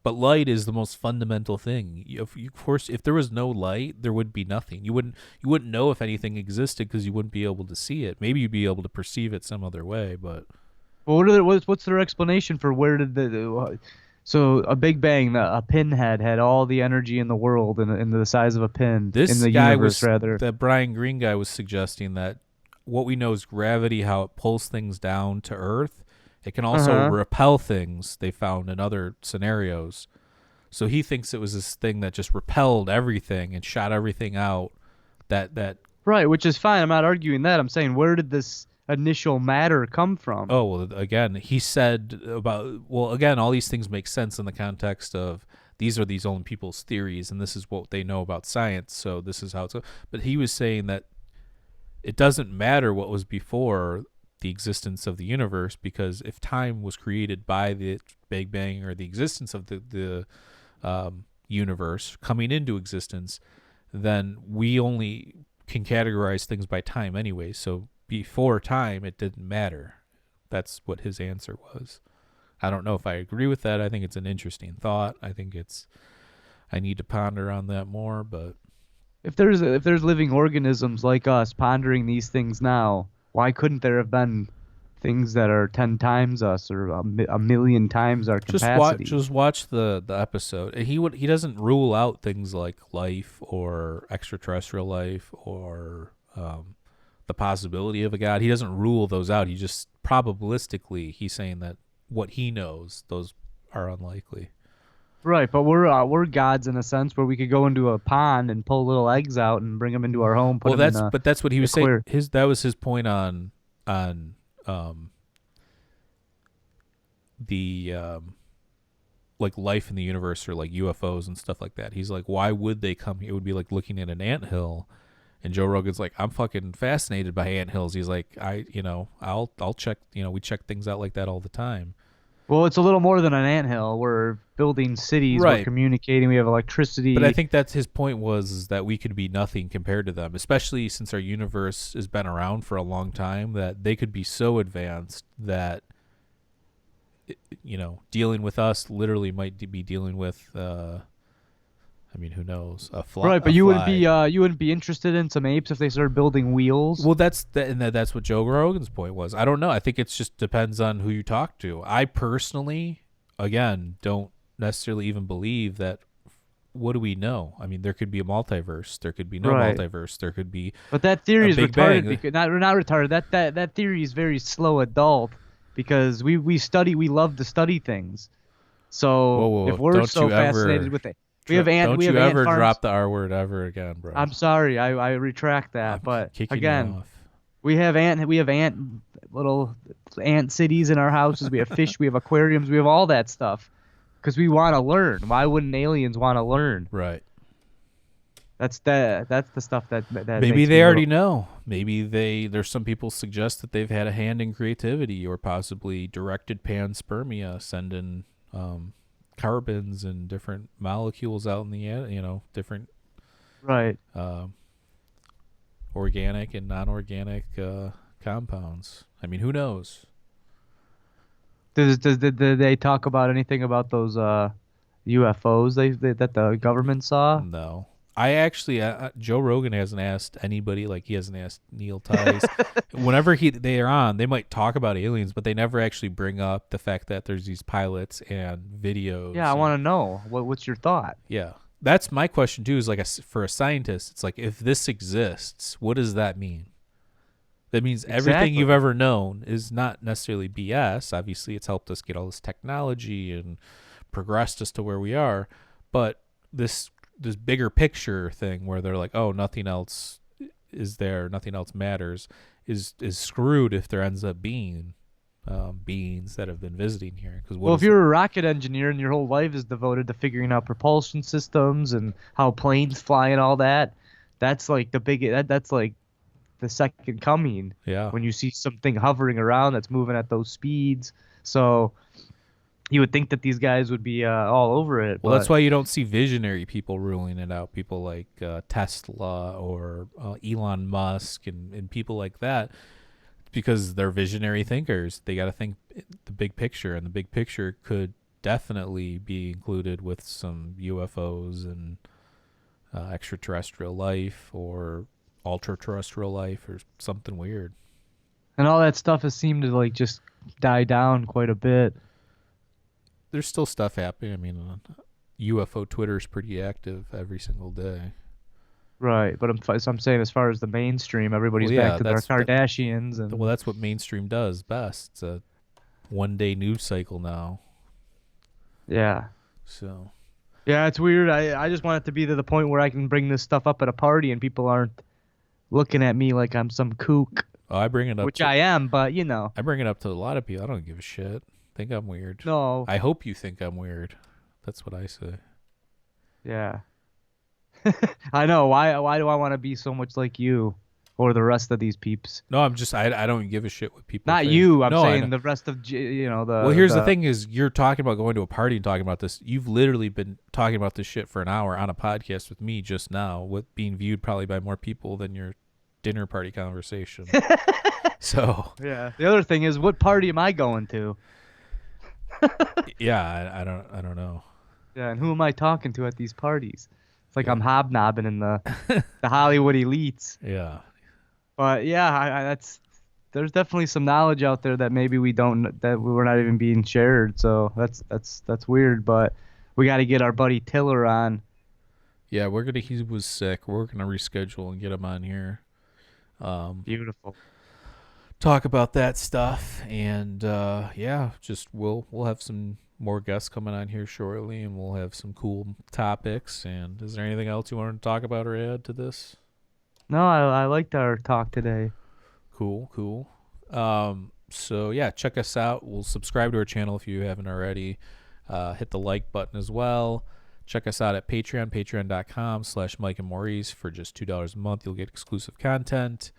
but light is the most fundamental thing. Of course, if there was no light, there would be nothing. You wouldn't know if anything existed because you wouldn't be able to see it. Maybe you'd be able to perceive it some other way, but Well, what's their explanation for where did so a Big Bang, a pinhead had all the energy in the world in the size of a pin in this the guy universe, was rather. that Brian Greene guy was suggesting that what we know is gravity, how it pulls things down to Earth. It can Uh also huh. repel things. They found in other scenarios. So he thinks it was this thing that just repelled everything and shot everything out. That Right, which is fine. I'm not arguing that. I'm saying where did this initial matter come from? oh well, again he said about well again all these things make sense in the context of these are these own people's theories and this is what they know about science. So this is how it's. But he was saying that it doesn't matter what was before. the existence of the universe, because if time was created by the Big Bang or the existence of the universe coming into existence, then we only can categorize things by time anyway. So before time, it didn't matter. That's what his answer was. I don't know if I agree with that. I think it's an interesting thought. I need to ponder on that more, but If there's living organisms like us pondering these things now, why couldn't there have been things that are 10 times us or a million times our capacity? just watch the episode. And he doesn't rule out things like life or extraterrestrial life or the possibility of a god. He doesn't rule those out. He just probabilistically he's saying that what he knows, those are unlikely. Right, but we're gods in a sense where we could go into a pond and pull little eggs out and bring them into our home. Put them in a, but that's what he was saying. clear. That was his point on um the like life in the universe or like UFOs and stuff like that. He's like, why would they come here? It would be like looking at an anthill. And Joe Rogan's like, I'm fucking fascinated by anthills. He's like, I'll check, we check things out like that all the time. Well, it's a little more than an anthill. We're building cities, Right. We're communicating, we have electricity. But I think that's his point was is that we could be nothing compared to them, especially since our universe has been around for a long time, that they could be so advanced that, dealing with us literally might be dealing with, who knows? A fly. Right, but a you fly. wouldn't be interested in some apes if they started building wheels. Well, that's what Joe Rogan's point was. I don't know. I think it just depends on who you talk to. I personally, again, don't necessarily even believe that. What do we know? I mean, there could be a multiverse. There could be no Right. multiverse. There could be But that theory a is Big retarded Bang. because not retarded. That theory is very slow adult because we love to study things. So Whoa. if we're Don't so you ever fascinated with it, we have don't you ant ever farms. drop the R word ever again, bro? I'm sorry, I retract that. I'm But kicking again, you off. we have little ant cities in our houses. We have fish. We have aquariums. We have all that stuff because we want to learn. Why wouldn't aliens want to learn? Right. That's the stuff that Maybe makes they me a already little- know. Maybe there's some people suggest that they've had a hand in creativity or possibly directed panspermia, sending carbons and different molecules out in the air, different Right. organic and non-organic compounds. I mean, who knows? Did they talk about anything about those UFOs that the government saw? No. I actually, Joe Rogan hasn't asked anybody, like he hasn't asked Neil Tice. Whenever they are on, they might talk about aliens, but they never actually bring up the fact that there's these pilots and videos. Yeah, I and- want to know what's your thought. Yeah. That's my question too, is like for a scientist, it's like, if this exists, what does that mean? That means everything you've Exactly. ever known is not necessarily BS. Obviously, it's helped us get all this technology and progressed us to where we are. But this bigger picture thing where they're like, oh, nothing else is there, nothing else matters, is screwed if there ends up being beings that have been visiting here. Because Well, if you're a rocket engineer and your whole life is devoted to figuring out propulsion systems and how planes fly and all that, that's like that's like the second coming yeah, when you see something hovering around that's moving at those speeds. So you would think that these guys would be all over it. well, but that's why you don't see visionary people ruling it out. People like Tesla or Elon Musk and people like that, because they're visionary thinkers. They got to think the big picture, and the big picture could definitely be included with some UFOs and extraterrestrial life or ultra-terrestrial life or something weird. and all that stuff has seemed to like just die down quite a bit. There's still stuff happening. I mean, UFO Twitter's pretty active every single day. Right, but I'm saying as far as the mainstream, everybody's Well, yeah, back to their Kardashians and Well, that's what mainstream does best. It's a one-day news cycle now. yeah. So Yeah, it's weird. I just want it to be to the point where I can bring this stuff up at a party and people aren't looking at me like I'm some kook, I bring it up. which I am, but you know. I bring it up to a lot of people. I don't give a shit. Think I'm weird. No. I hope you think I'm weird. That's what I say. Yeah. I know. Why do I want to be so much like you? or the rest of these peeps. No, I don't give a shit what people Not think. you. I'm No, I saying know. the rest of the. Well, here's the thing: is you're talking about going to a party and talking about this. You've literally been talking about this shit for an hour on a podcast with me just now, with being viewed probably by more people than your dinner party conversation. So Yeah. The other thing is, what party am I going to? yeah, I don't know. Yeah, and who am I talking to at these parties? It's like I'm hobnobbing in the Hollywood elites. Yeah. But yeah, there's definitely some knowledge out there that maybe that we're not even being shared. So that's weird. But we got to get our buddy Tiller on. Yeah, he was sick. We're gonna reschedule and get him on here. Beautiful. Talk about that stuff, and yeah, just we'll have some more guests coming on here shortly, and we'll have some cool topics. And is there anything else you want to talk about or add to this? No, I liked our talk today. Cool. So yeah, check us out. We'll subscribe to our channel if you haven't already. Hit the like button as well. Check us out at Patreon, patreon.com/Mike and Maurice. For just $2 a month, you'll get exclusive content.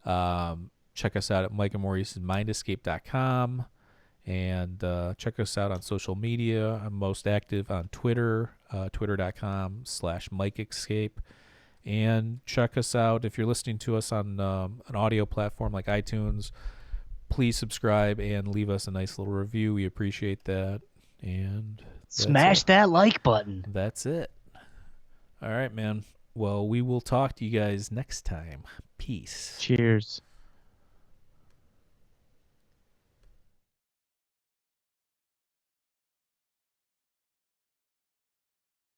Check us out at Mike and Maurice's mindescape.com. And check us out on social media. I'm most active on Twitter, twitter.com/MikeEscape. And check us out if you're listening to us on an audio platform like iTunes. Please subscribe and leave us a nice little review. We appreciate that. And smash that like button. That's it. All right, man. Well, we will talk to you guys next time. Peace. Cheers.